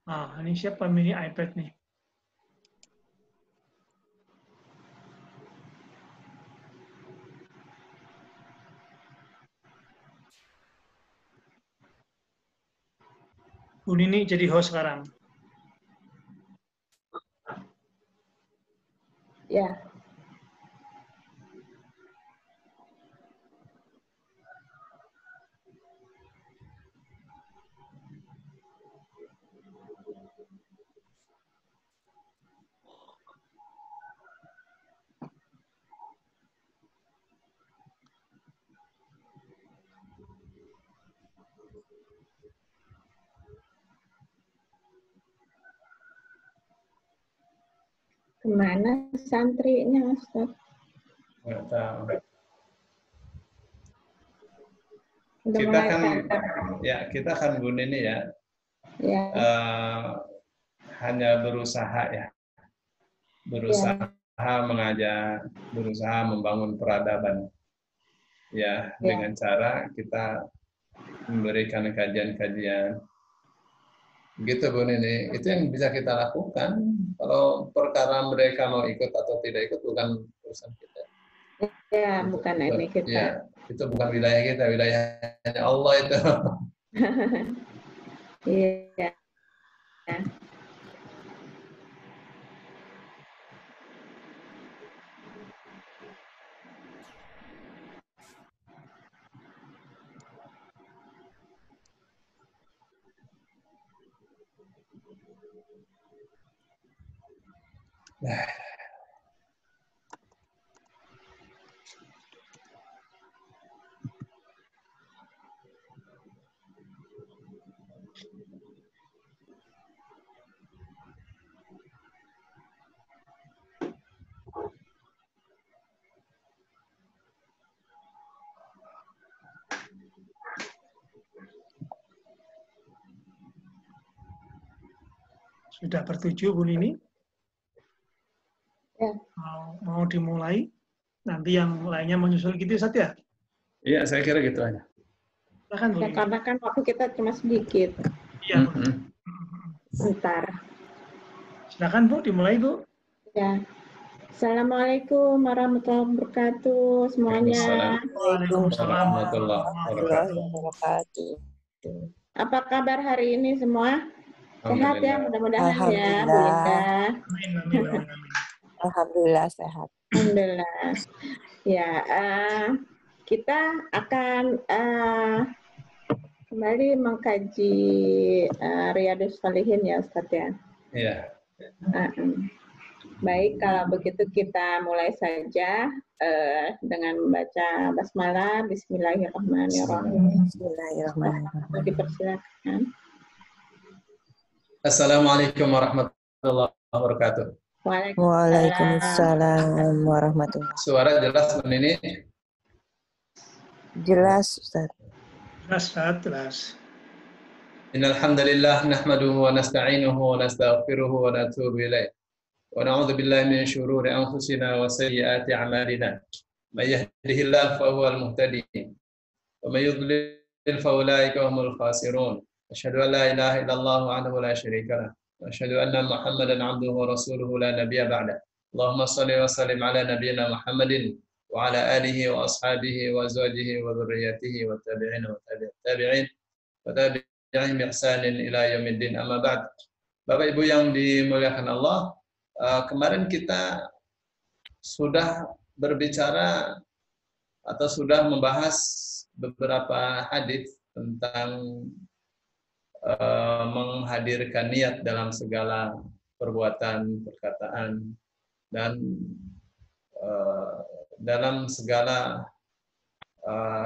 Ah, ini siapa mini iPad nih? Bu Nini jadi host sekarang. Ya. Kemana santrinya, Ustaz? Nggak tahu. Udah Kita mulai kan, kantor. ya kita kan Bu Nini ya, Ya. hanya berusaha ya, berusaha mengajak, berusaha membangun peradaban, ya dengan cara kita memberikan kajian-kajian. Gitu Bu Nini, itu yang bisa kita lakukan. Kalau perkara mereka mau ikut atau tidak ikut bukan urusan kita. Ya, bukan ini kita. Ya, itu bukan wilayah kita, wilayahnya Allah itu. Iya. Sudah bertujuh Bu Nini? Ya. Mau dimulai? Nanti yang lainnya menyusul gitu Ustaz ya? Iya, saya kira gitu aja. Silakan Bu Ya, Nini. karena kan waktu kita cuma sedikit. Iya, Bu. Bentar. Silakan Bu, dimulai Bu. Ya. Assalamualaikum warahmatullahi wabarakatuh semuanya. Waalaikumsalam warahmatullahi wabarakatuh. Apa kabar hari ini semua? Sehat ya, mudah-mudahan ya, Bu Linda. Amin, amin, amin. Alhamdulillah sehat. Alhamdulillah. Ya, kita akan kembali mengkaji Riyadhus Shalihin ya, Ustaz ya. Iya. Baik, kalau begitu kita mulai saja dengan membaca basmalah. Bismillahirrahmanirrahim. Bismillahirrahmanirrahim. Dipersilakan. Assalamualaikum warahmatullahi wabarakatuh. Waalaikumsalam warahmatullahi wabarakatuh. Suara jelas Bu Nini? Jelas, Ustaz. Jelas. Innal hamdalillah nahmaduhu wa nasta'inuhu wa nastaghfiruhu wa natubu ilaih. Wa na'udzu billahi min syururi anfusina wa sayyiati a'malina. May yahdihillahu fa huwal muhtadi wa may yudlil fa ulaika humul khasirun. Asyhadu an la ilaha illallah wahdahu la syarika lah. Wa asyhadu anna Muhammadan 'abduhu wa rasuluhu la nabiyya ba'da. Allahumma shalli wa sallim ala nabiyyina Muhammadin wa ala alihi wa ashabihi wa azwajihi wa dzurriyyatihi wa tabi'in wa tabi'in wa tabi'in bi ihsanin ila yaumiddin, amma ba'd. Bapak Ibu yang dimuliakan Allah, kemarin kita sudah berbicara atau sudah membahas beberapa hadis tentang menghadirkan niat dalam segala perbuatan, perkataan, dan dalam segala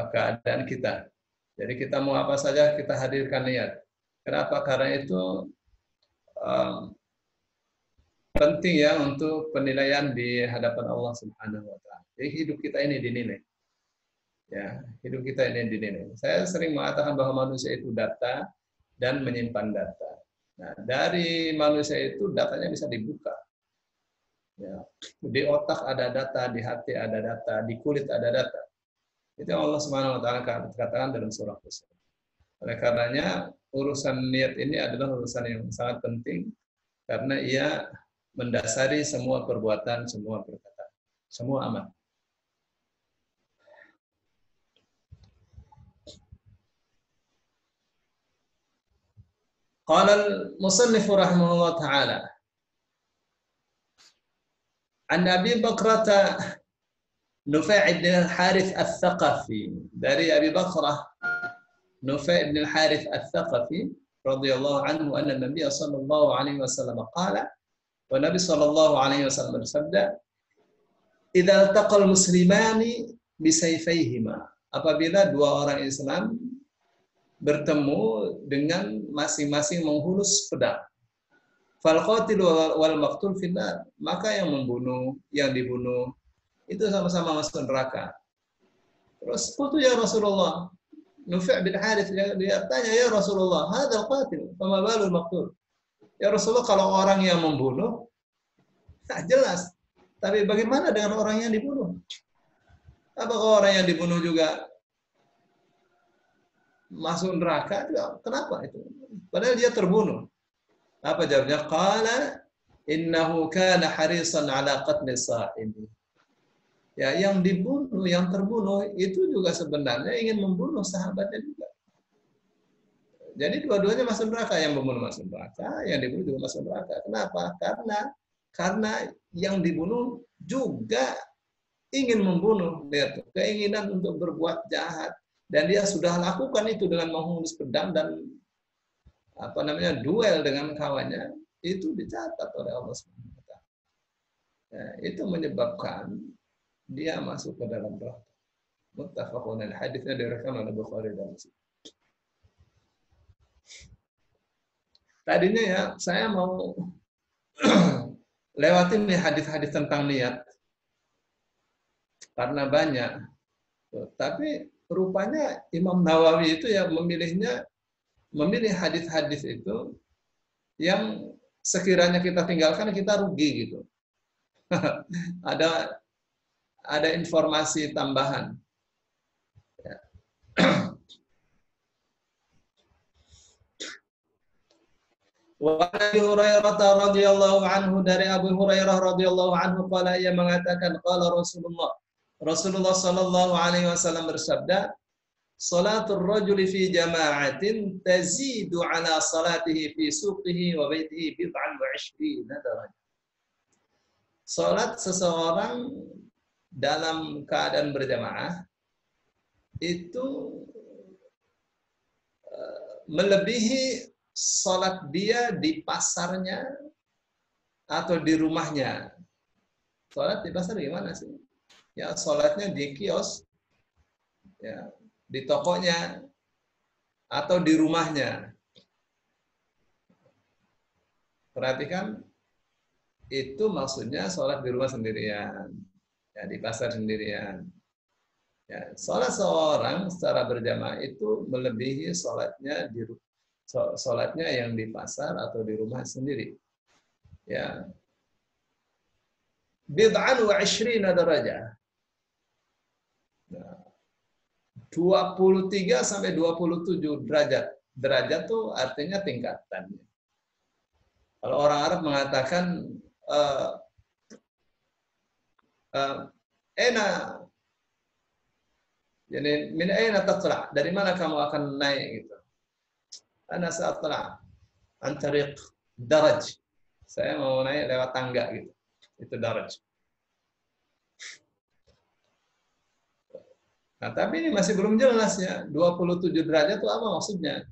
keadaan kita. Jadi kita mau apa saja kita hadirkan niat. Kenapa? Karena itu penting ya untuk penilaian di hadapan Allah Subhanahu wa taala. Jadi hidup kita ini dinilai. Ya, hidup kita ini dinilai. Saya sering mengatakan bahwa manusia itu data dan menyimpan data. Nah, dari manusia itu datanya bisa dibuka. Ya, di otak ada data, di hati ada data, di kulit ada data. Itu yang Allah Subhanahu wa taala katakan dalam surah Fussilat. Oleh karenanya urusan niat ini adalah urusan yang sangat penting karena ia mendasari semua perbuatan, semua perkataan, semua amal. Qala al-musannif rahimahullah ta'ala an Abi Bakrata Nufai' ibn al-Harith al-Thaqafi, dari Abi Bakrah Nufai' ibn al-Harith al-Thaqafi radhiyallahu anhu anna Nabi sallallahu alaihi wasallam qala, wa Nabi sallallahu alaihi wasallam bersabda, idza iltaqal muslimani bisayfayhima, apabila dua orang Islam bertemu dengan masing-masing menghunus pedang, fal qatil wal maqtul finnar, maka yang membunuh, yang dibunuh itu sama-sama masuk neraka. Terus qultu ya Rasulullah, Nufai' bin Harith dia tanya, ya Rasulullah, hadzal qatil fama balul maqtul. Ya Rasulullah, kalau orang yang membunuh tak jelas, tapi bagaimana dengan orang yang dibunuh? Apakah orang yang dibunuh juga masuk neraka? Kenapa itu? Padahal dia terbunuh. Apa jawabnya? Qala innahu kana harisan ala qatli sahibi. Ya, yang dibunuh, yang terbunuh itu juga sebenarnya ingin membunuh sahabatnya juga. Jadi dua-duanya masuk neraka, yang membunuh masuk neraka, yang dibunuh juga masuk neraka. Kenapa? Karena yang dibunuh juga ingin membunuh, lihat, keinginan untuk berbuat jahat, dan dia sudah lakukan itu dengan menghunus pedang dan duel dengan kawannya, itu dicatat oleh Allah SWT. Ya, itu menyebabkan dia masuk ke dalam neraka. Muttafaqun alaih, hadisnya diriwayatkan oleh Bukhari dan Muslim. Tadinya ya saya mau lewatin nih hadis-hadis tentang niat karena banyak, tapi rupanya Imam Nawawi itu ya memilih hadis-hadis itu yang sekiranya kita tinggalkan kita rugi gitu. ada informasi tambahan. Ya. Wa Abi Hurairah radhiyallahu anhu, dari Abu Hurairah radhiyallahu anhu qala, ia mengatakan, qala Rasulullah sallallahu alaihi wasallam bersabda, salatul rajuli fi jama'atin tazidu ala salatihi fi suqihi wa baitihi bid'an wa 20 darajah. Salat seseorang dalam keadaan berjamaah itu melebihi salat dia di pasarnya atau di rumahnya. Salat di pasar gimana sih? Ya, salatnya di kios, ya, di tokonya, atau di rumahnya. Perhatikan, itu maksudnya sholat di rumah sendirian, ya, di pasar sendirian. Ya, sholat seorang secara berjamaah itu melebihi sholatnya yang di pasar atau di rumah sendiri. Ya, bid'an wa 20 darajah. 23 sampai 27 derajat. Derajat itu artinya tingkatan. Kalau orang Arab mengatakan jadi min aina tatla', dari mana kamu akan naik gitu. Ana sa'atla' an tariq daraj. Saya mau naik lewat tangga gitu. Itu daraj. Nah, tapi ini masih belum jelas ya, 27 derajat itu apa maksudnya?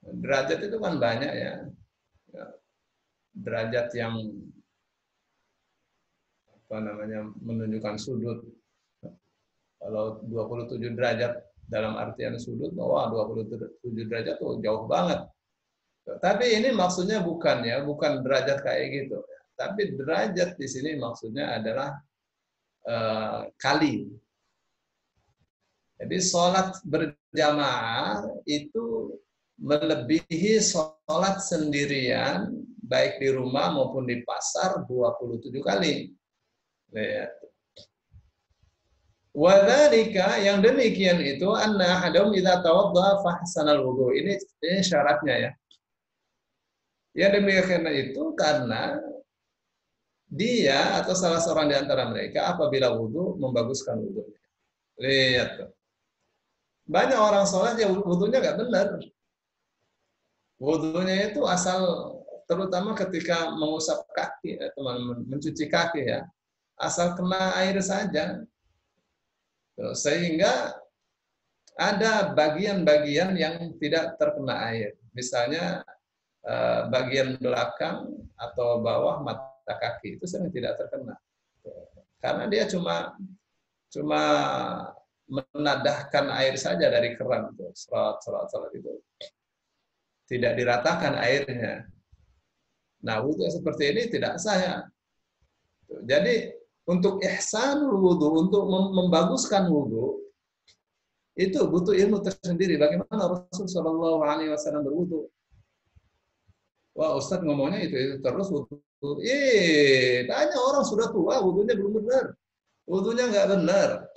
Derajat itu kan banyak ya. Derajat yang menunjukkan sudut. Kalau 27 derajat dalam artian sudut, wah 27 derajat tuh jauh banget. Tapi ini maksudnya bukan derajat kayak gitu. Tapi derajat di sini maksudnya adalah kali. Jadi sholat berjamaah itu melebihi sholat sendirian, baik di rumah maupun di pasar 27 kali. Lihat. Wadzalika, yang demikian itu anna ahadum idza tawadda fa hasanal wudu. Ini syaratnya ya. Yang demikian itu karena dia atau salah seorang di antara mereka apabila wudu membaguskan wudunya. Lihat tuh. Banyak orang sholat yang wudunya nggak benar. Wudunya itu asal, terutama ketika mengusap kaki, mencuci kaki ya, asal kena air saja. Sehingga ada bagian-bagian yang tidak terkena air. Misalnya bagian belakang atau bawah mata kaki itu sering tidak terkena. Karena dia cuma menadahkan air saja dari keran itu, serat itu. Tidak diratakan airnya. Nah, wudu seperti ini tidak sah. Jadi untuk ihsanul wudu, untuk membaguskan wudu, itu butuh ilmu tersendiri. Bagaimana Rasul Shallallahu Alaihi Wasallam berwudu? Wah, Ustadz ngomongnya itu terus wudu. Banyak orang sudah tua, wudunya belum benar. Wudunya nggak benar.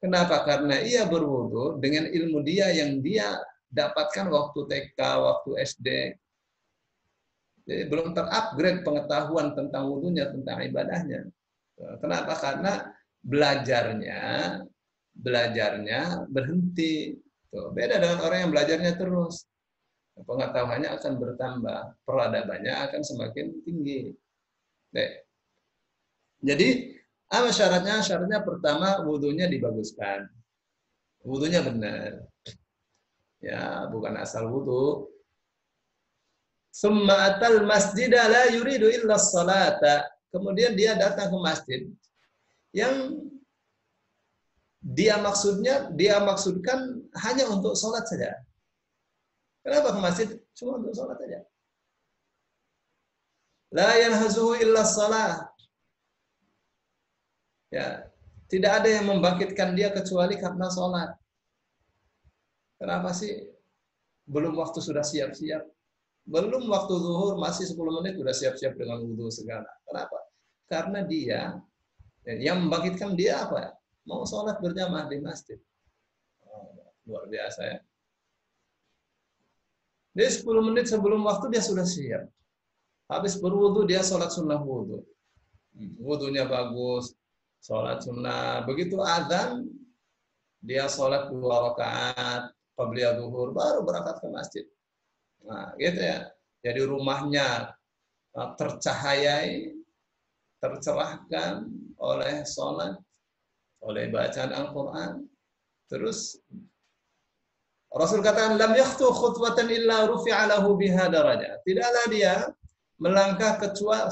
Kenapa? Karena ia berwudu dengan ilmu dia yang dia dapatkan waktu TK, waktu SD. Jadi belum terupgrade pengetahuan tentang wudunya, tentang ibadahnya. Kenapa? Karena belajarnya berhenti. Beda dengan orang yang belajarnya terus. Pengetahuannya akan bertambah, peradabannya akan semakin tinggi. Jadi apa syaratnya? Syaratnya pertama wudunya dibaguskan, wudunya benar, ya bukan asal wudu. Summa atal masjidah la yuridu illa salata. Kemudian dia datang ke masjid yang dia maksudkan hanya untuk sholat saja. Kenapa ke masjid? Cuma untuk sholat saja. La yanhazuhu illa salat. Ya, tidak ada yang membangkitkan dia kecuali karena sholat. Kenapa sih? Belum waktu sudah siap-siap. Belum waktu zuhur, masih 10 menit sudah siap-siap dengan wudhu segala. Kenapa? Karena dia, yang membangkitkan dia apa? Mau sholat berjamaah di masjid. Luar biasa ya. Dia 10 menit sebelum waktu dia sudah siap. Habis berwudhu dia sholat sunnah wudhu. Wudhunya bagus. Sholat sunnah, begitu azan dia sholat 2 rakaat qabliyah zuhur, baru berangkat ke masjid. Nah, gitu ya. Jadi rumahnya tercahayai, tercerahkan oleh sholat, oleh bacaan Al-Quran. Terus Rasul katakan lam yakhtu khutwatan illa rufi'a lahu biha darajah. Tidaklah dia melangkah kecuali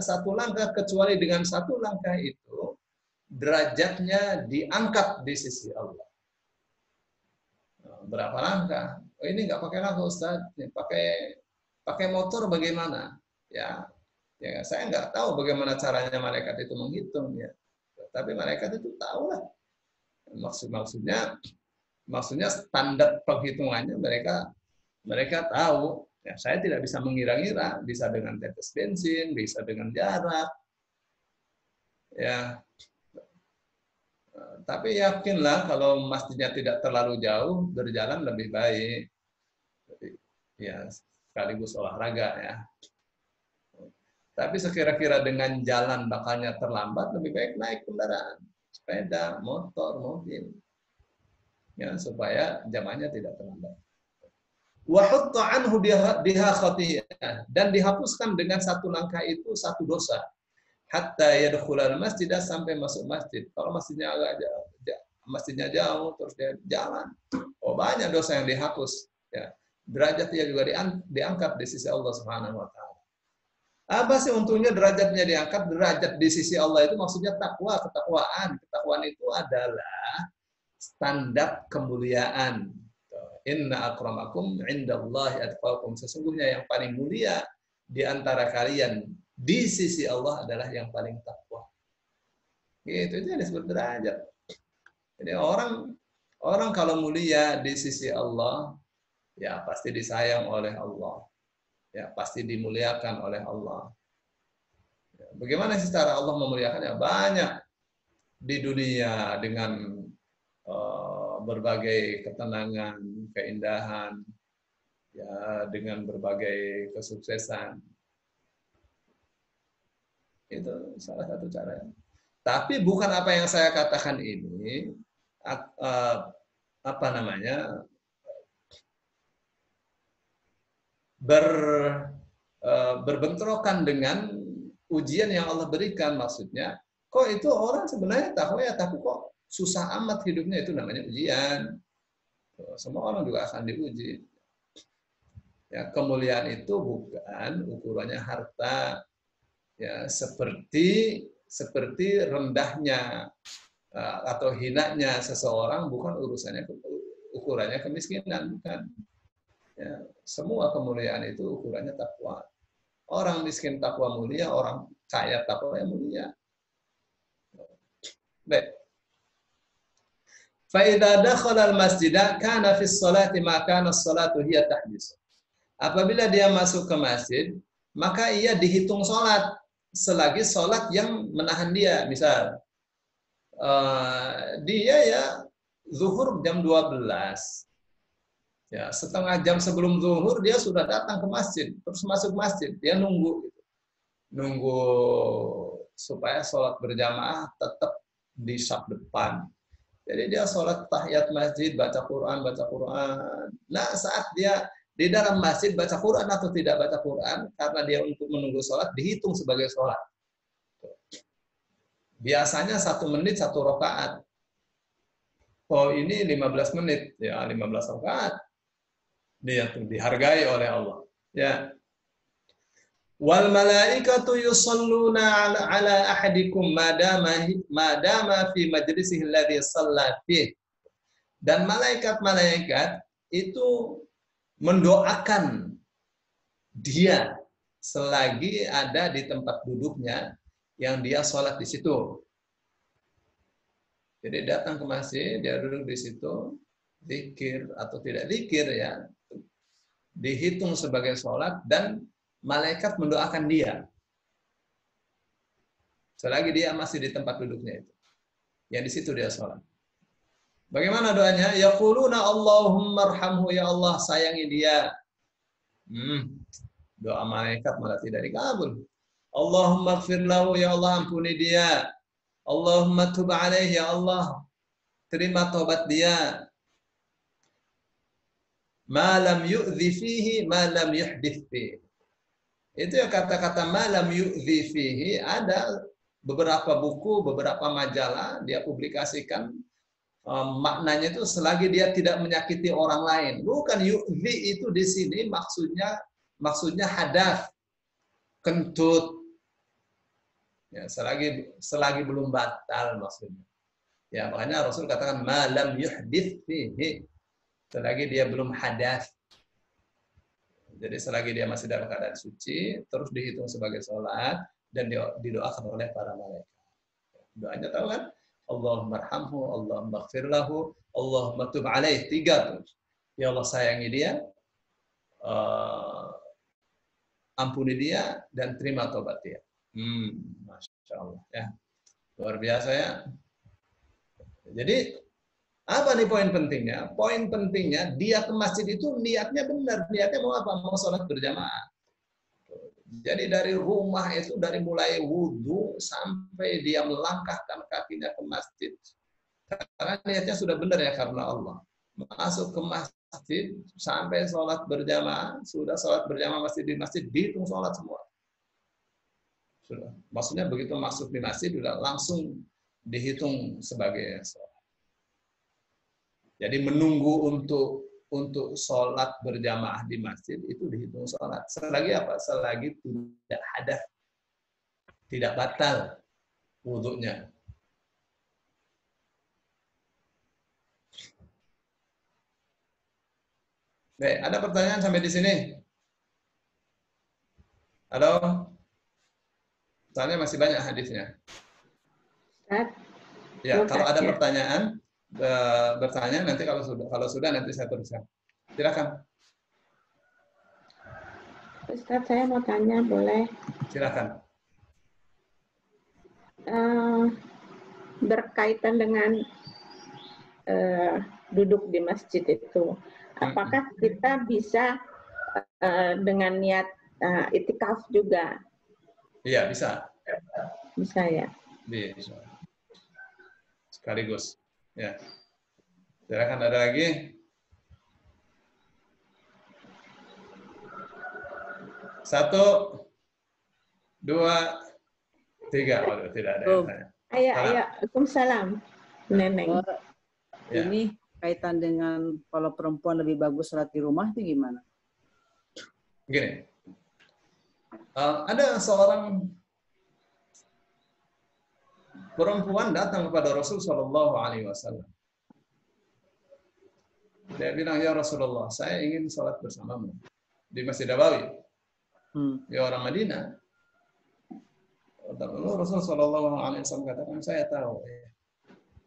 satu langkah kecuali dengan satu langkah itu derajatnya diangkat di sisi Allah. Berapa langkah? Oh, ini nggak pakai langkah Ustaz, pakai motor bagaimana? Ya saya nggak tahu bagaimana caranya malaikat itu menghitung ya. Tapi malaikat itu tahu lah. Maksudnya standar penghitungannya mereka tahu. Ya, saya tidak bisa mengira-ngira, bisa dengan tetes bensin, bisa dengan jarak. Ya. Tapi yakinlah kalau masjidnya tidak terlalu jauh, berjalan lebih baik. Ya, sekaligus olahraga ya. Tapi sekira-kira dengan jalan bakalnya terlambat, lebih baik naik kendaraan, sepeda, motor, mobil. Ya, supaya jamaahnya tidak terlambat. Wa hutta anhu biha khatiyah, dan dihapuskan dengan satu langkah itu satu dosa. Hatta yadkhulal masjid, sampai masuk masjid. Kalau masjidnya agak jauh terus dia jalan, oh banyak dosa yang dihapus ya. Derajatnya juga diangkat di sisi Allah Subhanahu wa taala. Apa sih untungnya derajatnya diangkat? Derajat di sisi Allah itu maksudnya ketakwaan. Ketakwaan itu adalah standar kemuliaan. Inna akramakum indallahi atqakum. Sesungguhnya yang paling mulia di antara kalian di sisi Allah adalah yang paling takwa. Gitu, itu disebut derajat. Jadi orang kalau mulia di sisi Allah, ya pasti disayang oleh Allah. Ya pasti dimuliakan oleh Allah. Bagaimana sih cara Allah memuliakannya? Banyak. di dunia dengan berbagai ketenangan, keindahan, ya, dengan berbagai kesuksesan. Itu salah satu cara. Tapi bukan apa yang saya katakan ini apa namanya berbentrokan dengan ujian yang Allah berikan. Maksudnya, kok itu orang sebenarnya takwa ya, tapi kok susah amat hidupnya, itu namanya ujian. Semua orang juga akan diuji. Ya, kemuliaan itu bukan ukurannya harta, ya, seperti rendahnya atau hinanya seseorang bukan ukurannya kemiskinan, bukan. Ya, semua kemuliaan itu ukurannya takwa. Orang miskin takwa mulia, orang kaya takwa mulia. Baik. فَإِذَا دَخَلَ الْمَسْجِدَ كَانَ فِي الصَّلَاةِ مَا كَانَ الصَّلَاةُ هِيَ تَحْبِسُ. Apabila dia masuk ke masjid, maka ia dihitung sholat selagi sholat yang menahan dia. Misal, dia ya zuhur jam 12. Ya, setengah jam sebelum zuhur dia sudah datang ke masjid, terus masuk masjid, dia nunggu supaya sholat berjamaah tetap di saf depan. Jadi dia sholat tahiyat masjid, baca Quran. Nah, saat dia di dalam masjid baca Quran atau tidak baca Quran, karena dia untuk menunggu sholat, dihitung sebagai sholat. Biasanya 1 menit 1 rakaat. Oh, ini 15 menit, ya 15 rakaat. Dia dihargai oleh Allah. Ya. Wal malaikatu yusalluna ala ahadikum madama fi majlisihi alladhi shalla fihi. Dan malaikat-malaikat itu mendoakan dia selagi ada di tempat duduknya yang dia sholat di situ. Jadi datang ke masjid, dia duduk di situ, zikir atau tidak zikir, ya, dihitung sebagai sholat, dan malaikat mendoakan dia selagi dia masih di tempat duduknya itu, yang di situ dia sholat. Bagaimana doanya? Yaquluna Allahumma arhamhu, ya Allah sayangi dia. Doa malaikat malah tidak dikabul. Allahumma ighfir lahu, ya Allah ampuni dia. Allahumma tub alaihi, ya Allah terima taubat dia. Ma lam yu'dhi fihi ma lam yuhdith fihi. Itu ya kata-kata malam yu'dhi fihi, ada beberapa buku, beberapa majalah dia publikasikan, maknanya itu selagi dia tidak menyakiti orang lain. Bukan yu'dhi itu di sini maksudnya hadas, kentut. Ya, selagi belum batal maksudnya. Ya, makanya Rasul katakan malam yuhdith fihi, selagi dia belum hadas. Jadi selagi dia masih dalam keadaan suci, terus dihitung sebagai sholat dan didoakan oleh para malaikat. Doanya tahu kan? Allahumma arhamhu, Allahumma ighfir lahu, Allahumma tub alaih. 3 terus. Ya Allah sayangi dia, ampuni dia, dan terima tobat dia. Masya Allah, ya. Luar biasa ya. Jadi apa nih poin pentingnya? Poin pentingnya dia ke masjid itu niatnya benar. Niatnya mau apa? Mau sholat berjamaah. Jadi dari rumah itu, dari mulai wudhu sampai dia melangkahkan kakinya ke masjid, karena niatnya sudah benar ya, karena Allah. Masuk ke masjid sampai sholat berjamaah, sudah sholat berjamaah masjid di masjid, dihitung sholat semua. Sudah. Maksudnya begitu masuk di masjid sudah langsung dihitung sebagai sholat. Jadi menunggu untuk sholat berjamaah di masjid itu dihitung sholat. Selagi apa? Selagi tidak hadas, tidak batal wudhunya. Baik, ada pertanyaan sampai di sini? Halo? Soalnya masih banyak hadisnya. Ya, kalau ada pertanyaan, bertanya nanti kalau sudah nanti saya teruskan. Silakan. Ustaz, saya mau tanya, boleh? Silakan. berkaitan dengan duduk di masjid itu. Apakah kita bisa dengan niat itikaf juga? Iya, bisa. Bisa ya. Bisa. Sekaligus. Ya. Silakan, ada lagi? 1, 2, 3. Waduh, tidak ada yang tanya. Ayo. Waalaikumsalam, Neneng. Ya. Ini kaitan dengan kalau perempuan lebih bagus sholat di rumah itu gimana? Gini, ada seorang perempuan datang kepada Rasul Shallallahu Alaihi Wasallam. Dia bilang, ya Rasulullah, saya ingin sholat bersamamu di Masjid Nabawi. Dia orang Madinah. Lalu Rasul Shallallahu Alaihi Wasallam katakan, saya tahu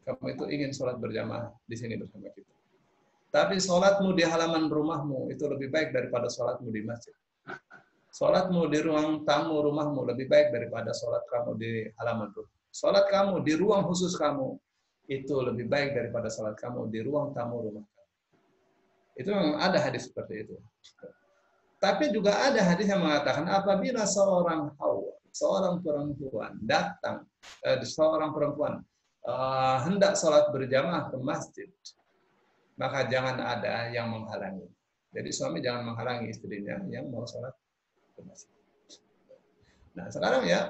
kamu itu ingin sholat berjamaah di sini bersama kita. Tapi sholatmu di halaman rumahmu itu lebih baik daripada sholatmu di masjid. Sholatmu di ruang tamu rumahmu lebih baik daripada sholat kamu di halaman rumah. Sholat kamu di ruang khusus kamu itu lebih baik daripada sholat kamu di ruang tamu rumah kamu. Itu memang ada hadis seperti itu. Tapi juga ada hadis yang mengatakan apabila seorang perempuan datang, hendak sholat berjamaah ke masjid, maka jangan ada yang menghalangi. Jadi suami jangan menghalangi istrinya yang mau sholat ke masjid. Nah sekarang ya,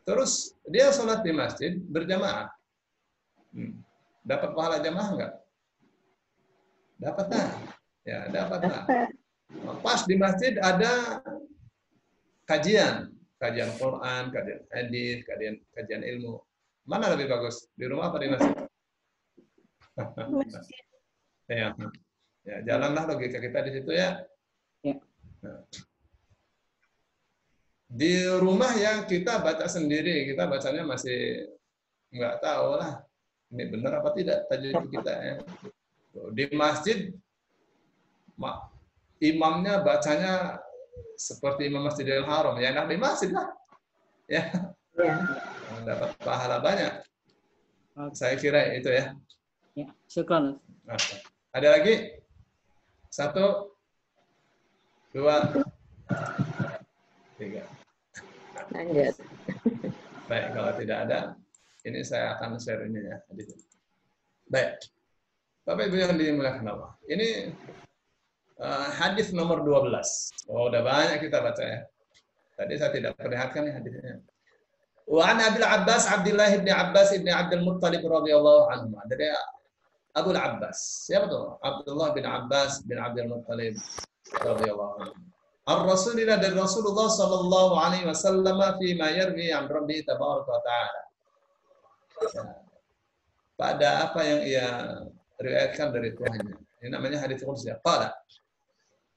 terus dia sholat di masjid berjamaah. Dapat pahala jamaah enggak? Dapat nah. Ya, dapat nah. Pas di masjid ada kajian Quran, kajian hadis, kajian ilmu. Mana lebih bagus? Di rumah apa di masjid? Ya, jalanlah logika kita di situ ya. Nah. Di rumah yang kita baca sendiri, kita bacanya masih nggak tahu lah ini benar apa tidak tajwid kita ya. Di masjid imamnya bacanya seperti Imam Masjidil Haram, ya enak di masjid lah. Ya. Dapat pahala banyak. Saya kira itu ya. Ya, syukran. Ada lagi? 1, 2, 3. Lanjut. Baik, kalau tidak ada, ini saya akan share ini ya. Baik. Bapak Ibu yang dimuliakan Allah. Ini hadis nomor 12. Oh, udah banyak kita baca ya. Tadi saya tidak perlihatkan nih hadisnya. Wa an Abil Abbas Abdullah bin Abbas bin Abdul Muttalib radhiyallahu anhu. Dari Abu Abbas. Siapa tuh? Abdullah bin Abbas bin Abdul Muttalib radhiyallahu anhu. Ar-Rasulillah dari Rasulullah sallallahu alaihi wasallam fi ma yarwi an Rabbi tabaraka wa taala. Pada apa yang ia riwayatkan dari Tuhannya. Ini namanya hadis qudsi. Qala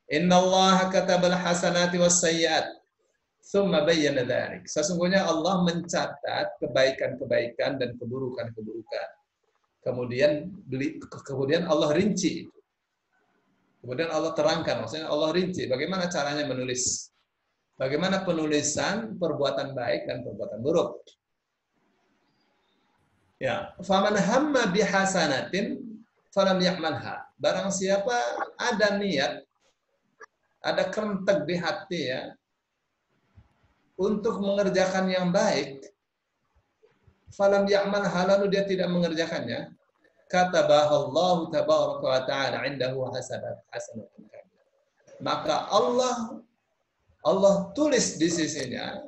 Inna Allah katabal hasanati was sayyiat. Tsumma bayyana dzalik. Sesungguhnya Allah mencatat kebaikan-kebaikan dan keburukan-keburukan. Kemudian Allah rinci. Kemudian Allah terangkan, maksudnya Allah rinci bagaimana caranya menulis. Bagaimana penulisan perbuatan baik dan perbuatan buruk. Ya, faman hamma bihasanatin falam ya'malha. Barang siapa ada niat, ada kerentek di hati ya, untuk mengerjakan yang baik, falam ya'malha, lalu dia tidak mengerjakannya, katabahallahu tabaraka wa ta'ala indahu hasanatun. Maka Allah tulis di sisinya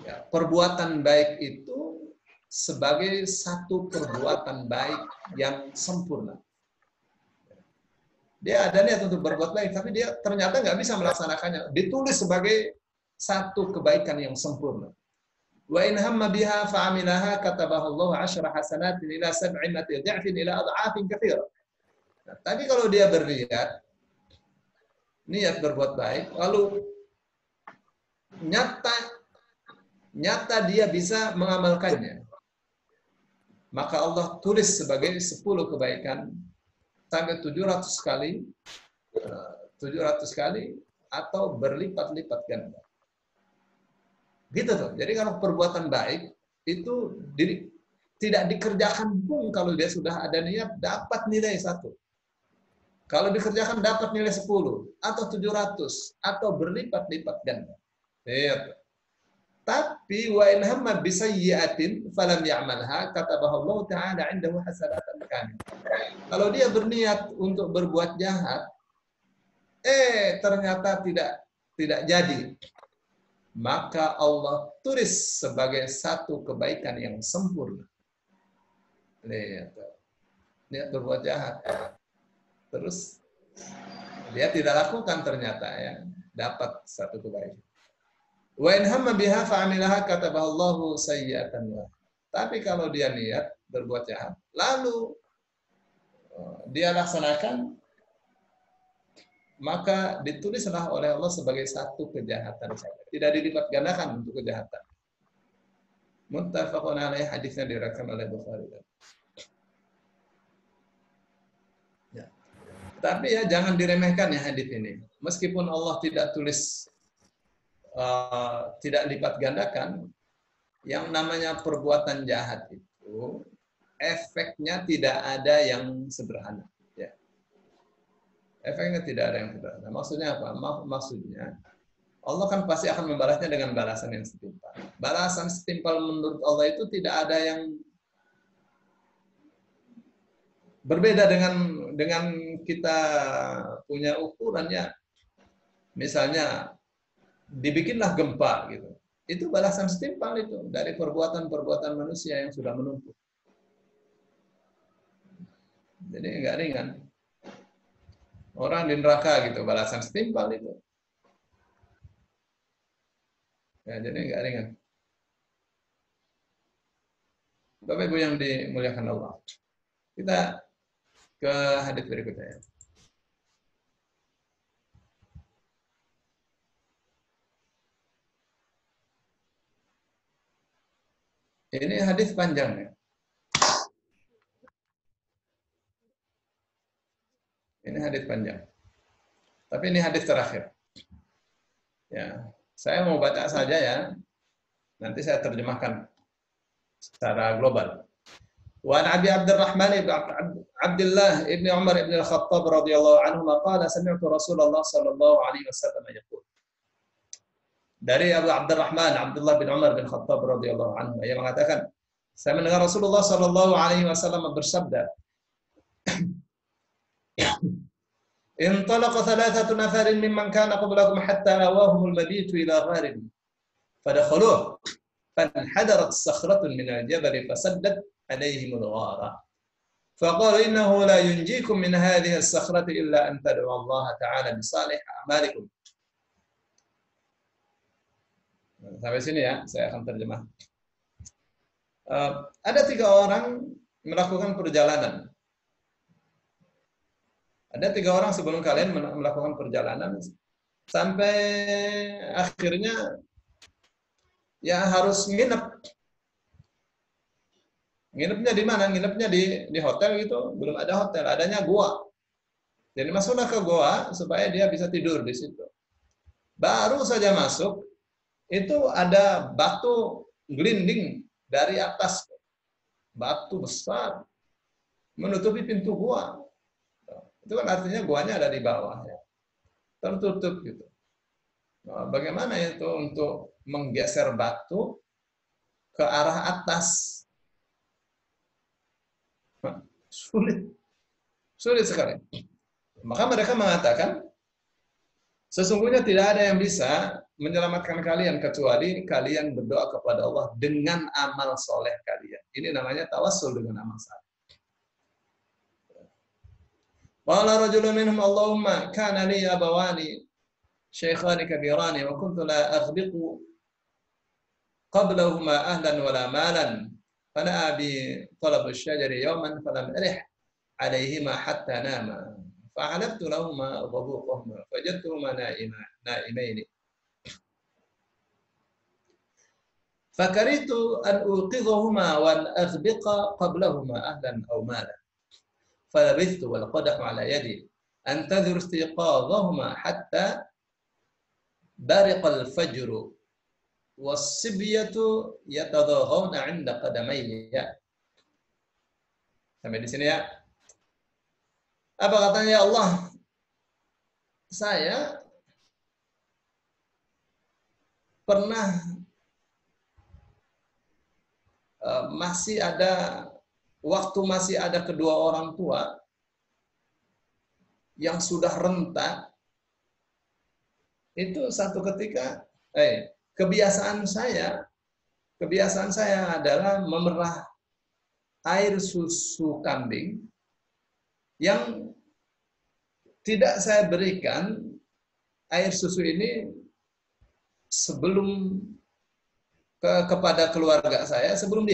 ya, perbuatan baik itu sebagai satu perbuatan baik yang sempurna. Dia ada niat untuk berbuat baik, tapi dia ternyata nggak bisa melaksanakannya. Ditulis sebagai satu kebaikan yang sempurna. Wa in hamma biha fa'amilaha katabahu Allah 10 hasanatin ila 700 dha'fin ila ad'afin katsira. Nah, tapi kalau dia berniat niat berbuat baik, lalu nyata dia bisa mengamalkannya, maka Allah tulis sebagai 10 kebaikan sampai 700 kali atau berlipat-lipat ganda. Gitu tuh. Jadi kalau perbuatan baik itu tidak dikerjakan pun kalau dia sudah ada niat dapat nilai 1. Kalau dikerjakan dapat nilai 10 atau 700 atau berlipat-lipat ganda. Lihat. Tapi wa in hamma bi sayyi'atin falam ya'malha katabaha Allah taala 'indahu hasanatan kamil. Kalau dia berniat untuk berbuat jahat ternyata tidak jadi, maka Allah tulis sebagai satu kebaikan yang sempurna. Lihat berbuat jahat, terus dia tidak lakukan ternyata ya dapat satu kebaikan. Wa in hamma biha fa'amilaha katabaha Allahu sayyi'atan. Tapi kalau dia niat berbuat jahat, lalu dia laksanakan, maka ditulislah oleh Allah sebagai satu kejahatan saja. Tidak dilipat gandakan untuk kejahatan. Muttafaqun alaih, hadisnya diriwayatkan oleh Bukhari. Ya. Tapi ya jangan diremehkan ya hadis ini. Meskipun Allah tidak tulis tidak lipat gandakan, yang namanya perbuatan jahat itu efeknya tidak ada yang sederhana. Ya. Efeknya tidak ada yang sederhana. Maksudnya apa? Maksudnya Allah kan pasti akan membalasnya dengan balasan yang setimpal. Balasan setimpal menurut Allah itu tidak ada yang berbeda dengan kita punya ukurannya. Misalnya dibikinlah gempa gitu. Itu balasan setimpal itu dari perbuatan-perbuatan manusia yang sudah menumpuk. Jadi enggak ringan. Orang di neraka gitu, balasan setimpal itu. Ya, jadi enggak ringan. Bapak Ibu yang dimuliakan Allah. Kita ke hadis berikutnya. Ini hadis panjang ya. Ini hadis panjang. Tapi ini hadis terakhir. Ya, saya mau baca saja ya. Nanti saya terjemahkan secara global. Wa an Abi Abdurrahman ibn Abdullah ibn Umar ibn al-Khattab radhiyallahu anhu qala sami'tu Rasulullah sallallahu alaihi wasallam yaqul. Dari Abu Abdurrahman Abdullah bin Umar bin Khattab radhiyallahu anhu yang mengatakan, saya mendengar Rasulullah sallallahu alaihi wasallam bersabda, "Intalaqa thalathatu nafarin mimman kana qablakum hatta awahumul mabitu ila gharin. Fadakhaluhu fanhadarat sakhratun min al-jabal fasaddat alaihim al-ghara. فقالوا إنه لا ينجيكم من هذه الصخرة إلا أن تدعوا الله تعالى بصالح أعمالكم." Sampai sini ya, saya akan terjemah. Ada 3 orang melakukan perjalanan. Ada 3 orang sebelum kalian melakukan perjalanan sampai akhirnya ya harus nginep. Nginepnya di mana? Nginepnya di hotel gitu. Belum ada hotel, adanya gua. Jadi masuklah ke gua supaya dia bisa tidur di situ. Baru saja masuk, itu ada batu gelinding dari atas, batu besar menutupi pintu gua. Itu kan artinya guanya ada di bawah ya, tertutup gitu. Nah, bagaimana itu untuk menggeser batu ke arah atas? Sulit sekali. Maka mereka mengatakan, sesungguhnya tidak ada yang bisa menyelamatkan kalian kecuali kalian berdoa kepada Allah dengan amal soleh kalian. Ini namanya tawassul dengan amal soleh. Qala rajulun minhum Allahumma kana li abawani shaykhani kabirani wa kuntu la aghbiqu qablahuma ahlan wala malan fana bi talab ash-shajari yawman falam arih alayhima hatta nama fa'alabtu lahumā ghabuqahuma fajadtuhuma na'imaini فكرهت أن أوقظهما وأن أغبق قبلهما أهلا أو مالا فلبثت والقدح على يدي أنتظر استيقاظهما حتى برق الفجر والصبية يتضاغون عند قدمي Sampai di sini ya. Apa katanya ya Allah? Saya pernah masih ada waktu masih ada kedua orang tua yang sudah renta, itu satu ketika kebiasaan saya adalah memerah air susu kambing yang tidak saya berikan air susu ini sebelum kepada keluarga saya, sebelum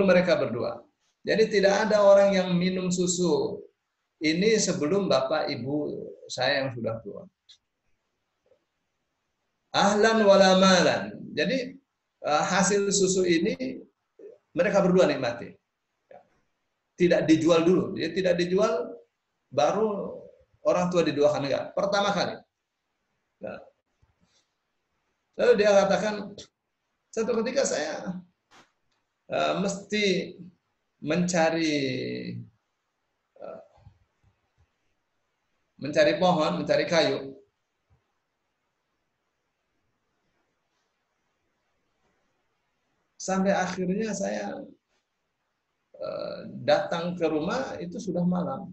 mereka berdua. Jadi tidak ada orang yang minum susu ini sebelum bapak ibu saya yang sudah tua. Ahlan wala malan. Jadi hasil susu ini mereka berdua nikmati. Tidak dijual dulu. Dia tidak dijual, baru orang tua diduakan, enggak. Pertama kali. Nah, lalu dia katakan, satu ketika saya mesti mencari pohon, mencari kayu. Sampai akhirnya saya datang ke rumah, itu sudah malam.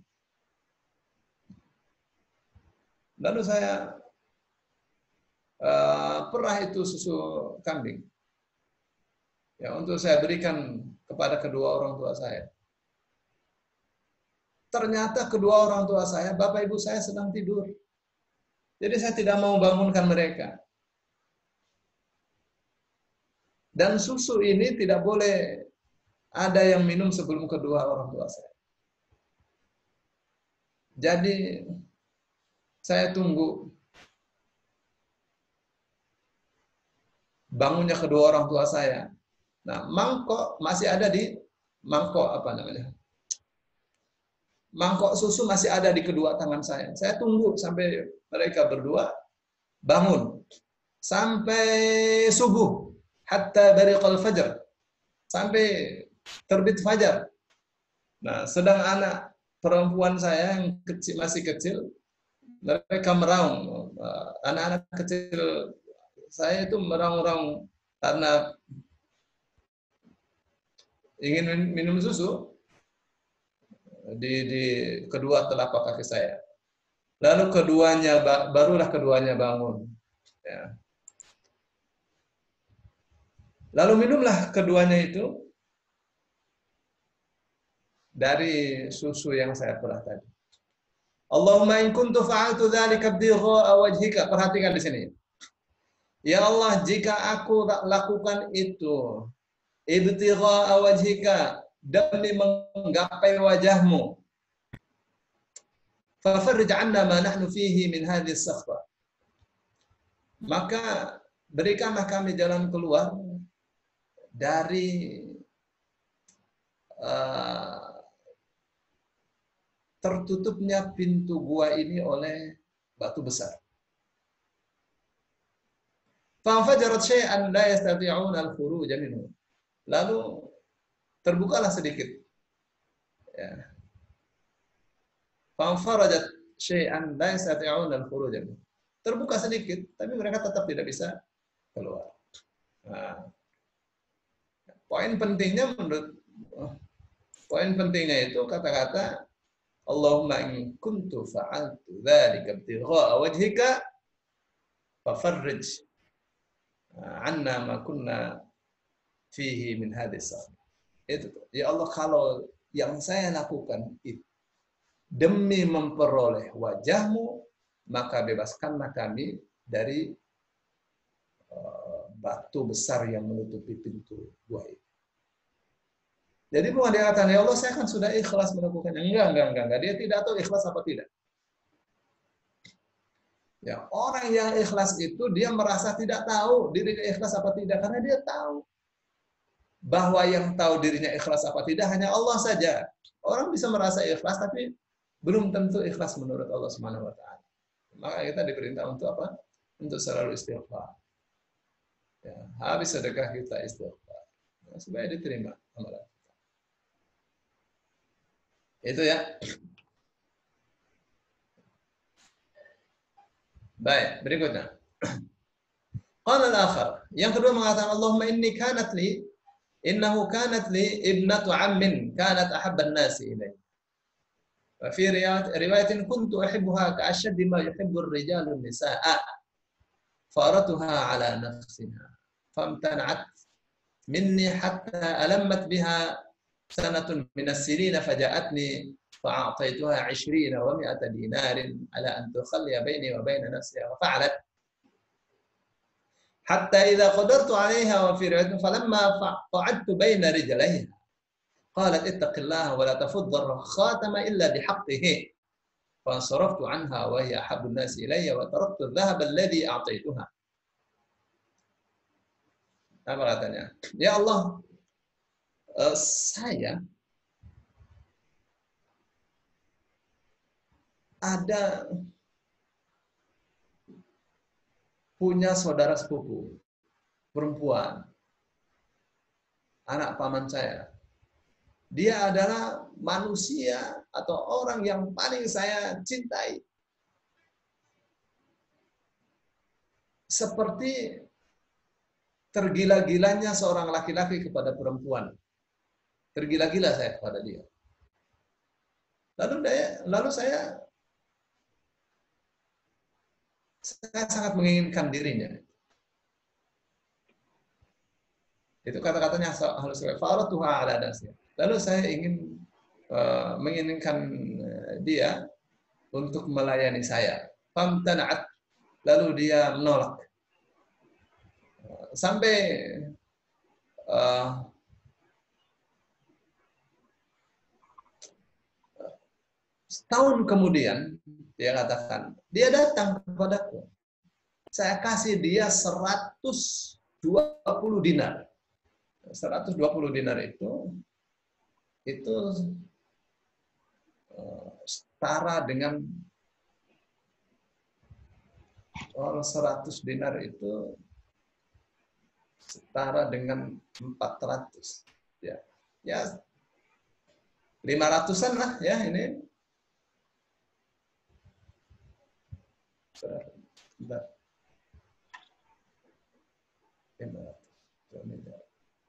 Lalu saya perah itu susu kambing. Ya, untuk saya berikan kepada kedua orang tua saya. Ternyata kedua orang tua saya, bapak ibu saya sedang tidur. Jadi saya tidak mau bangunkan mereka. Dan susu ini tidak boleh ada yang minum sebelum kedua orang tua saya. Jadi saya tunggu bangunnya kedua orang tua saya. Nah, mangkok masih ada di mangkok susu masih ada di kedua tangan saya. Saya tunggu sampai mereka berdua bangun sampai subuh, hatta bariqal fajr, sampai terbit fajar. Nah, sedang anak perempuan saya yang kecil, masih kecil, mereka meraung. Anak-anak kecil saya itu meraung-raung karena ingin minum susu di kedua telapak kaki saya. Lalu barulah keduanya bangun. Ya. Lalu minumlah keduanya itu dari susu yang saya perah tadi. Allahumma in kuntu fa'altu dzalika ibtigha'a wajhika. Perhatikan di sini. Ya Allah, jika aku lakukan itu ibtigha'a wajhika, demi menggapai wajahmu, fafarrij 'anna ma nahnu fihi min hadhihi as-sakhra. Maka berikanlah kami jalan keluar dari tertutupnya pintu gua ini oleh batu besar. Fanfajarat syai'an la yastati'un al-khuruj minhu. Lalu terbukalah sedikit. Ya. Fanfarajat syai'an la yastati'un al-khuruj minhu. Terbuka sedikit, tapi mereka tetap tidak bisa keluar. Nah, poin pentingnya itu kata-kata Allahumma in kuntu fa'altu dzalika ibtigha'a wajhika fafarrij 'anna ma kunna fihi min hadis. Itu ya Allah, kalau yang saya lakukan itu demi memperoleh wajahmu, maka bebaskanlah kami dari batu besar yang menutupi pintu gua ini. Jadi bukan dia kata, ya Allah saya kan sudah ikhlas melakukannya. Enggak. Dia tidak tahu ikhlas apa tidak. Ya, orang yang ikhlas itu dia merasa tidak tahu dirinya ikhlas apa tidak, karena dia tahu bahwa yang tahu dirinya ikhlas apa tidak hanya Allah saja. Orang bisa merasa ikhlas tapi belum tentu ikhlas menurut Allah Subhanahu wa taala. Maka kita diperintah untuk apa? Untuk selalu istighfar. Ya, habis sedekah kita istighfar. Supaya diterima amalan. Itu ya. Baik, berikutnya. Qala al-akhar. Yang kedua mengatakan Allahumma inni kanat li innahu kanat li ibnatu ammin kanat ahabban nasi ilai. Wa fi riwayatin kuntu uhibbuha ka'ashaddi ma yuhibbu ar-rijalu an-nisaa. Faratuha ala nafsiha. Famtana'at minni hatta alammat biha sanatun min as-sinina faja'atni fa'a'taytuha 20 wa 100 dinarin ala an tukhalliya baini wa baina nafsiha wa fa'alat حتى إذا قدرت عليها وفي رواية فلما قعدت بين رجليها قالت اتق الله ولا تفض الخاتم إلا بحقه فانصرفت عنها وهي أحب الناس إلي وتركت الذهب الذي أعطيتها. Apa katanya? Ya Allah, saya ada punya saudara sepupu perempuan, anak paman saya. Dia adalah manusia atau orang yang paling saya cintai. Seperti tergila-gilanya seorang laki-laki kepada perempuan. Tergila-gila saya kepada dia. Lalu saya sangat menginginkan dirinya. Itu kata-katanya harus faratuha ala nafsiha. Lalu saya ingin menginginkan dia untuk melayani saya. Famtana'at. Lalu dia menolak. Sampai setahun kemudian dia katakan, dia datang kepadaku. Saya kasih dia 120 dinar. 120 dinar itu setara dengan 100 dinar itu setara dengan 400. Ya 500-an lah ya ini.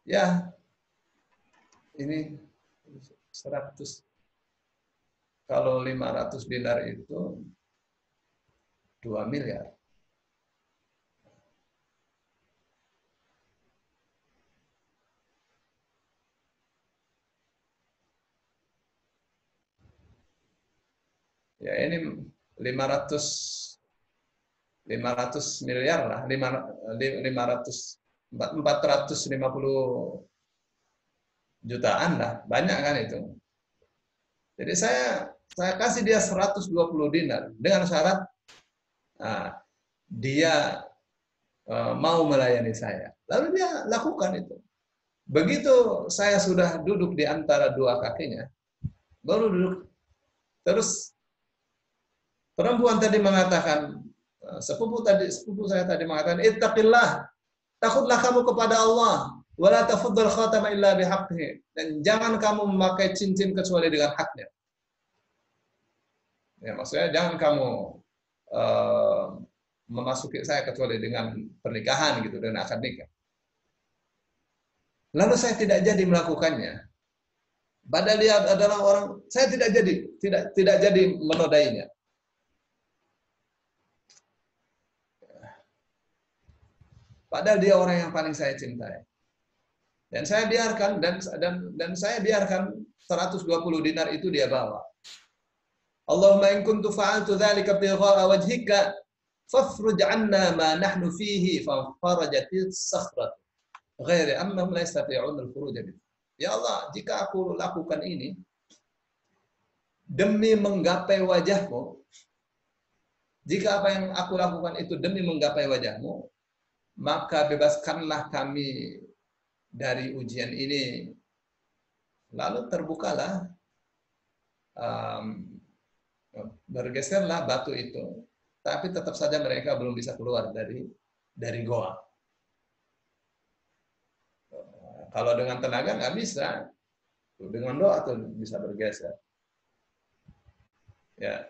Ya, ini 100. Kalau 500 dinar itu 2 miliar. Ya ini 500 miliar lah, 450 jutaan lah, banyak kan itu. Jadi saya kasih dia 120 dinar dengan syarat dia mau melayani saya. Lalu dia lakukan itu. Begitu saya sudah duduk di antara dua kakinya, baru duduk. Terus perempuan tadi mengatakan, sepupu saya tadi mengatakan, ittaqillah, takutlah kamu kepada Allah, wala tafuddal khatama illa bihaqqihi, dan jangan kamu memakai cincin kecuali dengan haknya. Ya, maksudnya jangan kamu memasuki saya kecuali dengan pernikahan gitu, dengan akad nikah. Lalu saya tidak jadi melakukannya. Padahal dia adalah orang, saya tidak jadi menodainya. Padahal dia orang yang paling saya cintai. Dan saya biarkan dan saya biarkan 120 dinar itu dia bawa. Allahumma in kuntu fa'altu dzalika ibtigha'a wajhika fafruj 'anna ma nahnu fihi fa farajatis sakhrat ghairi annahum la yastati'un al-khuruj minhu. Ya Allah, jika aku lakukan ini demi menggapai wajahmu, jika apa yang aku lakukan itu demi menggapai wajahmu, maka bebaskanlah kami dari ujian ini. Lalu terbukalah, bergeserlah batu itu, tapi tetap saja mereka belum bisa keluar dari goa. Kalau dengan tenaga nggak bisa, dengan doa tuh bisa bergeser. Ya.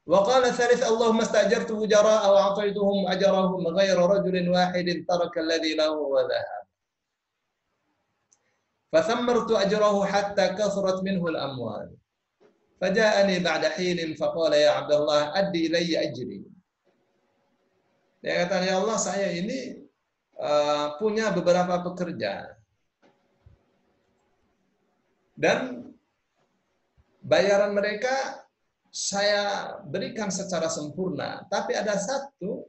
Wa qala tsalits Allahumma stajartu wujara'a wa 'ataituhum ajrahum ghayra rajulin wahidin taraka alladhi lahu wa dhahab. Fathammartu ajrahu hatta kathurat minhu al-amwal. Faja'ani ba'da hinin faqala ya Abdullah addi ilayya ajri. Dia kata, ya Allah, saya ini punya beberapa pekerja. Dan bayaran mereka saya berikan secara sempurna. Tapi ada satu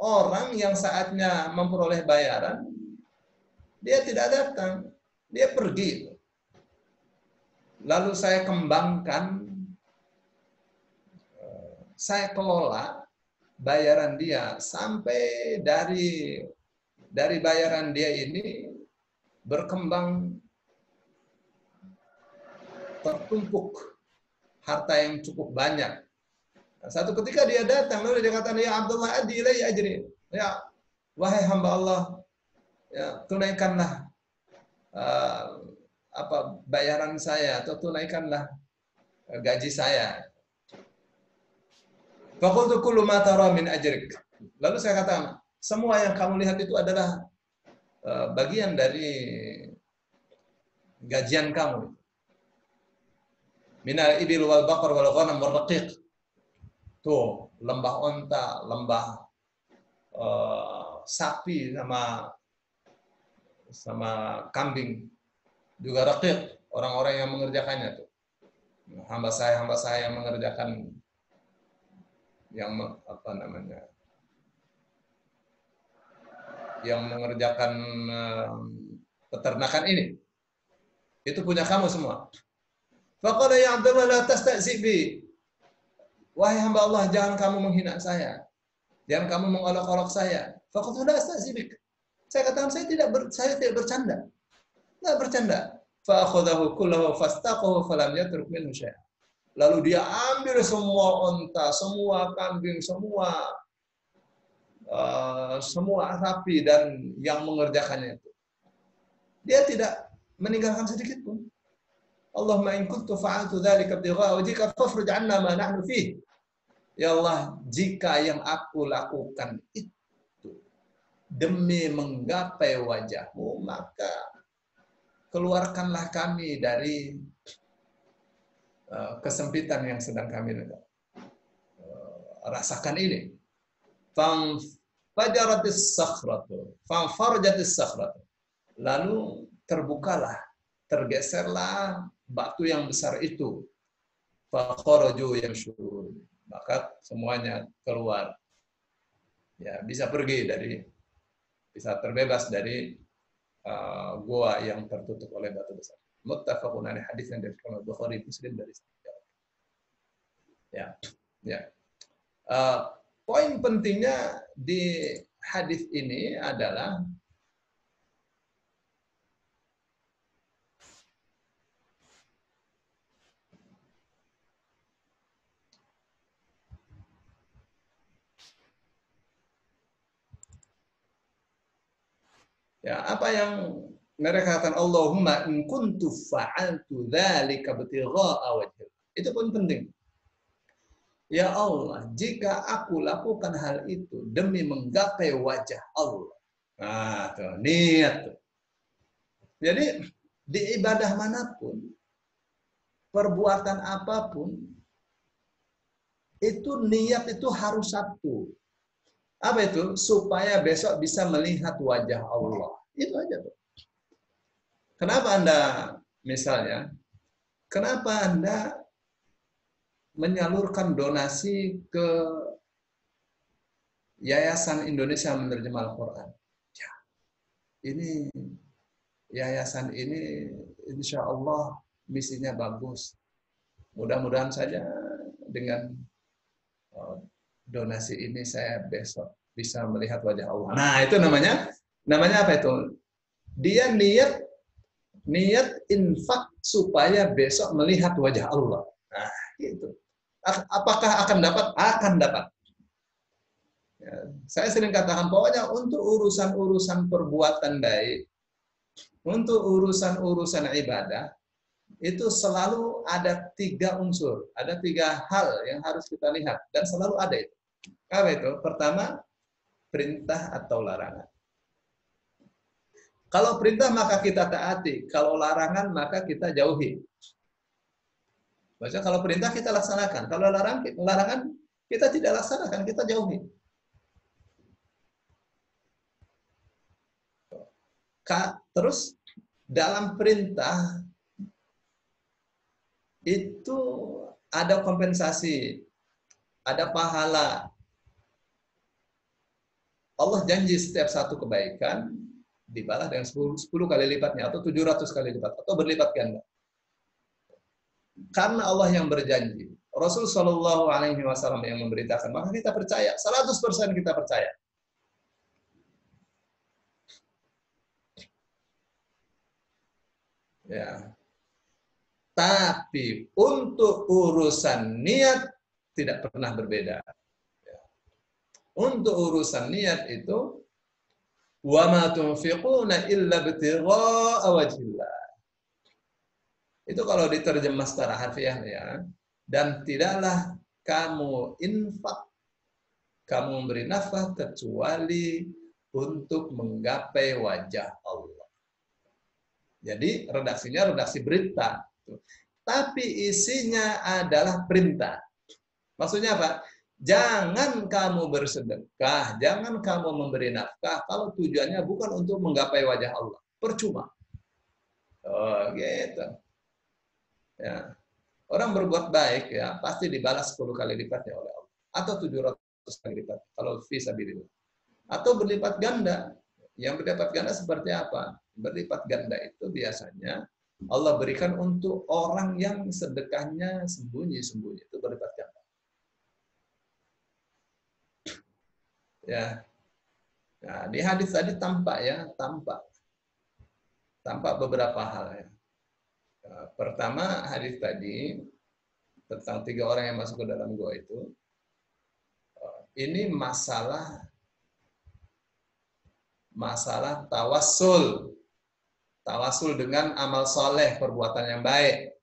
orang yang saatnya memperoleh bayaran, dia tidak datang. Dia pergi. Lalu saya kembangkan, saya kelola bayaran dia sampai dari bayaran dia ini berkembang, tertumpuk harta yang cukup banyak. Satu ketika dia datang, lalu dia kata, ya Abdullah addi ilayya ajri. Ya, wahai hamba Allah, ya, tunaikanlah bayaran saya, atau tunaikanlah gaji saya. Faqultu kullu ma tara min ajrik. Lalu saya kata, semua yang kamu lihat itu adalah bagian dari gajian kamu. Minal ibil wal baqar wal ghanam wal raqiq. Tuh, lembah onta, lembah sapi sama kambing, juga raqiq, orang-orang yang mengerjakannya tuh. Hamba saya yang mengerjakan yang mengerjakan peternakan ini. Itu punya kamu semua. Faqala ya Abdullah la tasta'zi bi. Wahai hamba Allah, jangan kamu menghina saya. Jangan kamu mengolok-olok saya. Faqala la asta'zi bik. Saya katakan saya tidak bercanda. Tidak bercanda. Fa akhadahu kullahu fastaqahu falam yatruk minhu syai'an. Lalu dia ambil semua onta, semua kambing, semua sapi dan yang mengerjakannya itu. Dia tidak meninggalkan sedikit pun. Allahumma in kuntu fa'altu dzalika ibtigha'a wajhika fafruj 'anna ma nahnu fihi. Ya Allah, jika yang aku lakukan itu demi menggapai wajah-Mu, maka keluarkanlah kami dari kesempitan yang sedang kami rasakan ini. Fanfajaratis sakhratu. Lalu terbukalah, tergeserlah batu yang besar itu. Fakharaju yamshurun. Maka semuanya keluar. Ya, bisa terbebas dari gua yang tertutup oleh batu besar. Muttafaqun alaih, hadis yang diriwayatkan oleh Bukhari Muslim dari ya. Poin pentingnya di hadis ini adalah ya, apa yang mereka katakan, Allahumma in kuntu fa'altu dzalika ibtigha'a wajhik. Itu pun penting. Ya Allah, jika aku lakukan hal itu demi menggapai wajah Allah. Nah, tuh, niat tuh. Jadi di ibadah manapun, perbuatan apapun, itu niat itu harus satu. Apa itu? Supaya besok bisa melihat wajah Allah. Itu aja tuh. Kenapa Anda menyalurkan donasi ke Yayasan Indonesia Menerjemah Al-Quran? Ya, ini yayasan ini insya Allah misinya bagus. Mudah-mudahan saja dengan donasi ini saya besok bisa melihat wajah Allah. Nah, itu namanya apa itu? Dia niat infak supaya besok melihat wajah Allah. Nah, gitu. Apakah akan dapat? Akan dapat. Ya, saya sering katakan, pokoknya untuk urusan-urusan perbuatan baik, untuk urusan-urusan ibadah, itu selalu ada 3 unsur, ada 3 hal yang harus kita lihat dan selalu ada itu. Apa itu? Pertama, perintah atau larangan. Kalau perintah maka kita taati, kalau larangan maka kita jauhi. Maksudnya kalau perintah kita laksanakan, kalau larangan kita tidak laksanakan, kita jauhi. Terus dalam perintah itu ada kompensasi, ada pahala. Allah janji setiap satu kebaikan dibalas dengan 10 kali lipatnya atau 700 kali lipat atau berlipat ganda. Karena Allah yang berjanji, Rasul Shallallahu Alaihi Wasallam yang memberitakan, maka kita percaya, 100% kita percaya. Ya. Tapi untuk urusan niat tidak pernah berbeda. Untuk urusan niat itu wa ma tunfiquna illa ibtigha'a wajhillah. Itu kalau diterjemah secara harfiah ya. Dan tidaklah kamu infak, kamu memberi nafkah kecuali untuk menggapai wajah Allah. Jadi redaksinya redaksi berita. Tapi isinya adalah perintah. Maksudnya apa? Jangan kamu bersedekah, jangan kamu memberi nafkah kalau tujuannya bukan untuk menggapai wajah Allah. Percuma. Oh, gitu. Ya. Orang berbuat baik ya pasti dibalas 10 kali lipatnya oleh Allah atau 700 kali lipat kalau fisabilillah. Atau berlipat ganda. Yang berlipat ganda seperti apa? Berlipat ganda itu biasanya Allah berikan untuk orang yang sedekahnya sembunyi-sembunyi, itu berlipat ganda. Ya. Nah, di hadis tadi tampak beberapa hal ya. Pertama, hadis tadi tentang 3 orang yang masuk ke dalam gua itu, ini masalah tawassul. Tawasul dengan amal soleh, perbuatan yang baik.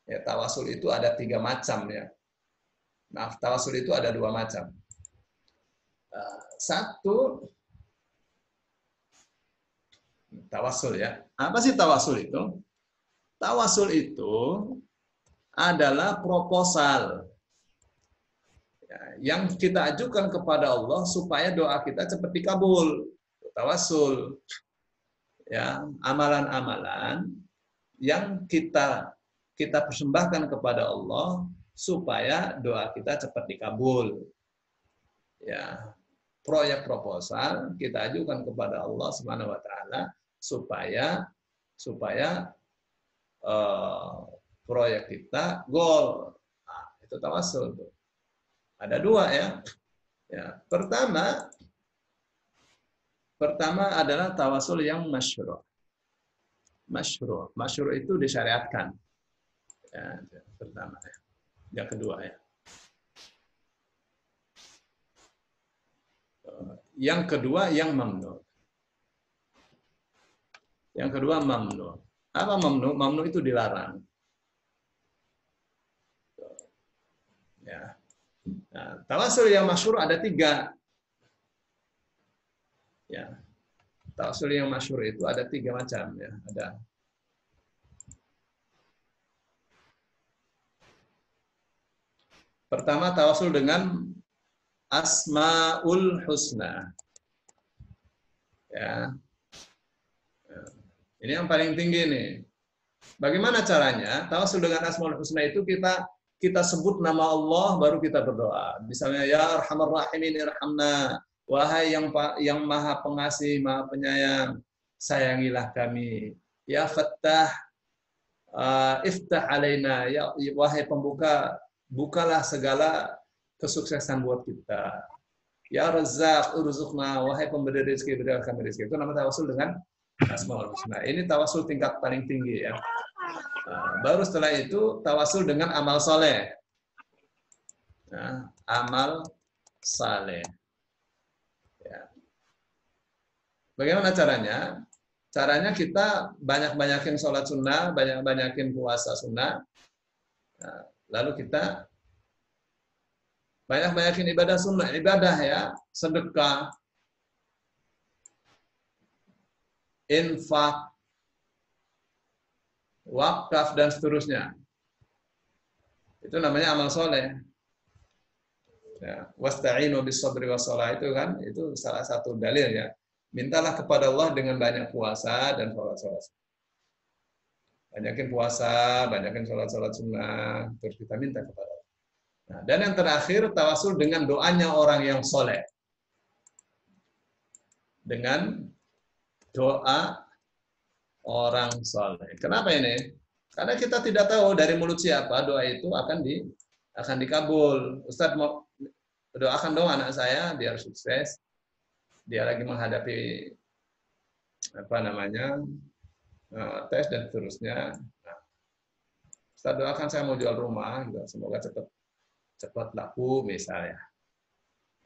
Ya, tawasul itu ada 3 macam ya. Nah, tawasul itu ada 2 macam. Satu, tawasul ya. Apa sih tawasul itu? Tawasul itu adalah proposal ya, yang kita ajukan kepada Allah supaya doa kita cepat dikabul. Tawasul. Ya, amalan-amalan yang kita persembahkan kepada Allah supaya doa kita cepat dikabul. Ya, proyek proposal kita ajukan kepada Allah Subhanahu wa taala supaya proyek kita gol. Nah, itu tawasul tuh. Ada 2 ya. Ya, Pertama adalah tawasul yang masyru'. Masyru' itu disyariatkan. Ya, pertama ya. Yang kedua ya. Yang kedua yang mamnu. Yang kedua mamnu. Apa mamnu? Mamnu itu dilarang. Ya. Nah, tawasul yang masyhur ada 3. Ya. Tawasul yang masyhur itu ada 3 macam ya. Ada pertama tawasul dengan Asmaul Husna. Ya. Ini yang paling tinggi nih. Bagaimana caranya? Tawasul dengan Asmaul Husna itu kita sebut nama Allah baru kita berdoa. Misalnya ya Arhamar Rahimin irhamna. Wahai yang Maha Pengasih, Maha Penyayang, sayangilah kami. Ya Fattah, iftah alaina. Ya wahai pembuka, bukalah segala kesuksesan buat kita. Ya Razzaq, urzuqna. Wahai pemberi rezeki, berilah kami rezeki. Itu namanya tawasul dengan Asmaul Husna. Ini tawasul tingkat paling tinggi ya. Baru setelah itu tawasul dengan amal soleh. Nah, amal saleh. Ya. Bagaimana caranya? caranya kita banyak-banyakin sholat sunnah, banyak-banyakin puasa sunnah. Nah, lalu kita banyak-banyakin ibadah sunnah, ibadah ya, sedekah, infak, wakaf, dan seterusnya. Itu namanya amal soleh. Ya, wasta'inu bis-sabri was-shalah itu kan, itu salah satu dalil ya. Mintalah kepada Allah dengan banyak puasa dan sholat-sholat. Banyakin puasa, banyakin sholat-sholat sunnah, terus kita minta kepada Allah. Nah, dan yang terakhir, tawasul dengan doanya orang yang soleh. Dengan doa orang soleh. Kenapa ini? Karena kita tidak tahu dari mulut siapa doa itu akan dikabul. Ustadz mau doakan dong anak saya biar sukses. Dia lagi menghadapi tes dan seterusnya. Nah, Ustaz doakan saya mau jual rumah, gitu. Semoga cepat laku misalnya.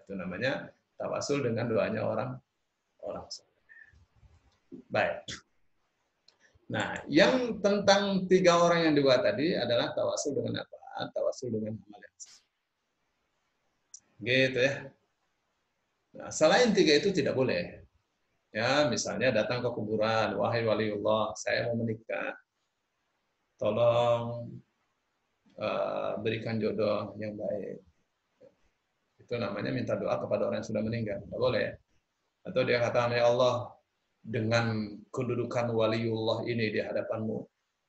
Itu namanya tawasul dengan doanya orang soleh. Baik. Nah, yang tentang 3 orang yang dua tadi adalah tawasul dengan apa? Tawasul dengan amal yang soleh. Gitu ya. Nah, selain 3 itu tidak boleh. Ya, misalnya datang ke kuburan, wahai waliullah, saya mau menikah. Tolong berikan jodoh yang baik. Itu namanya minta doa kepada orang yang sudah meninggal. Tidak boleh. Atau dia katakan, ya Allah, dengan kedudukan waliullah ini di hadapanmu,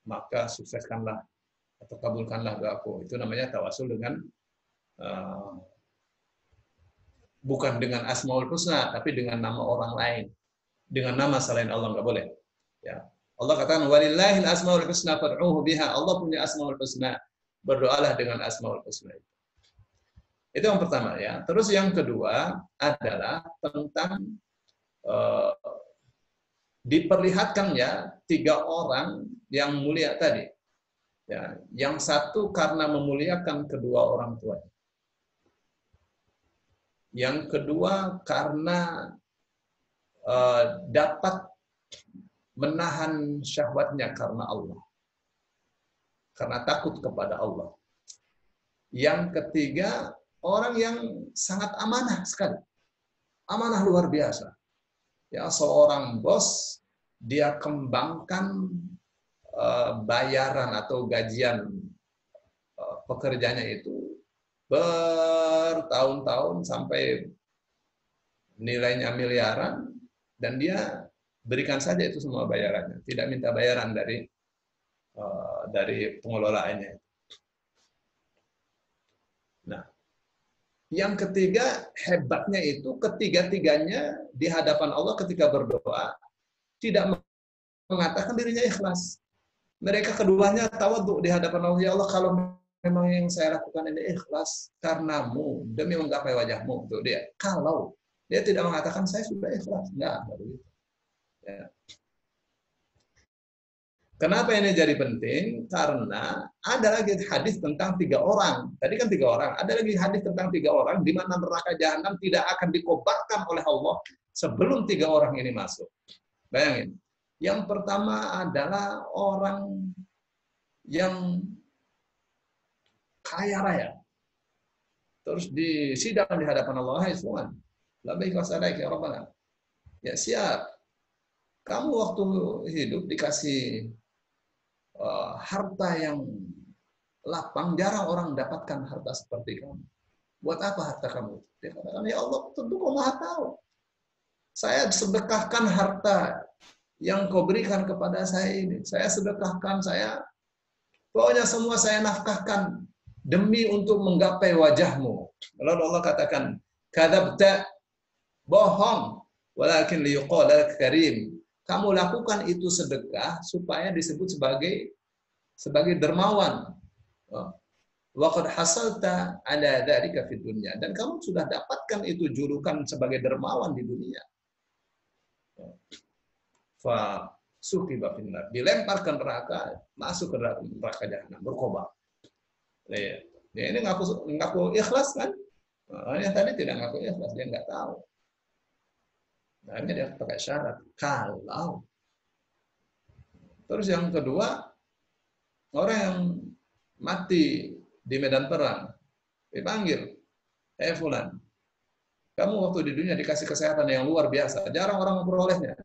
maka sukseskanlah atau kabulkanlah doaku. Itu namanya tawasul dengan bukan dengan Asmaul Husna, tapi dengan nama orang lain. Dengan nama selain Allah nggak boleh. Ya. Allah katakan walillahil asmaul husna fad'uhu biha. Allah punya asmaul husna. Berdoalah dengan asmaul husna. Itu yang pertama ya. Terus yang kedua adalah tentang diperlihatkan ya 3 orang yang mulia tadi. Ya, yang satu karena memuliakan kedua orang tuanya. Yang kedua karena dapat menahan syahwatnya karena Allah. Karena takut kepada Allah. Yang ketiga, orang yang sangat amanah sekali. Amanah luar biasa. Ya, seorang bos, dia kembangkan bayaran atau gajian pekerjanya itu bertahun-tahun sampai nilainya miliaran, dan dia berikan saja itu semua bayarannya, tidak minta bayaran dari pengelolaannya. Nah, yang ketiga hebatnya itu ketiga-tiganya di hadapan Allah ketika berdoa tidak mengatakan dirinya ikhlas. Mereka keduanya tawadhu di hadapan Allah, ya Allah kalau memang yang saya lakukan ini ikhlas karenamu demi menggapai wajahmu, itu dia. Kalau dia tidak mengatakan saya sudah ikhlas, enggak begitu. Ya. Kenapa ini jadi penting? Karena ada lagi hadis tentang 3 orang. Tadi kan 3 orang. Ada lagi hadis tentang 3 orang di mana neraka jahanam tidak akan dikobarkan oleh Allah sebelum 3 orang ini masuk. Bayangin. Yang pertama adalah orang yang kaya raya. Terus disidang di hadapan Allah, hai Tuhan. Labbaik wa sa'daik ya Rabbana. Ya siap. Kamu waktu hidup dikasih harta yang lapang, jarang orang dapatkan harta seperti kamu. Buat apa harta kamu? Dia katakan, ya Allah, tentu kau maha tahu. Saya sedekahkan harta yang kau berikan kepada saya ini. Saya sedekahkan, pokoknya semua saya nafkahkan demi untuk menggapai wajahmu. Lalu Allah katakan, kadzabta, bohong, walakin liyuqala karim. Kamu lakukan itu sedekah supaya disebut sebagai dermawan. Wa qad hasalta ala dzalika fid dunya, dan kamu sudah dapatkan itu julukan sebagai dermawan di dunia. Fa suqiba finnar, dilempar ke neraka, masuk ke neraka jahanam, berkobar. Ya, ini ngaku ikhlas kan? Yang tadi tidak ngaku ikhlas, dia nggak tahu. Nah, ini dia pakai syarat. Kalau Terus yang kedua, orang yang mati di medan perang, dipanggil, fulan, kamu waktu di dunia dikasih kesehatan yang luar biasa, jarang orang memperolehnya.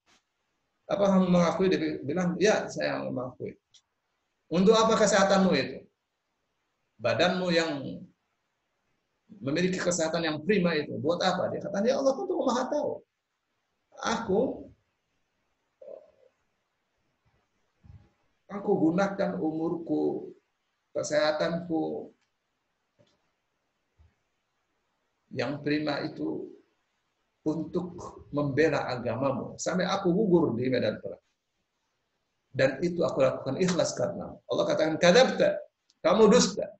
Apa kamu mengakui? Dia bilang, ya saya mengakui. Untuk apa kesehatanmu itu? Badanmu yang memiliki kesehatan yang prima itu, buat apa? Dia kata, ya Allah untuk Maha tahu. Aku gunakan umurku, kesehatanku yang prima itu untuk membela agamamu sampai aku gugur di medan perang. Dan itu aku lakukan ikhlas karena Allah katakan kadzabta, kamu dusta.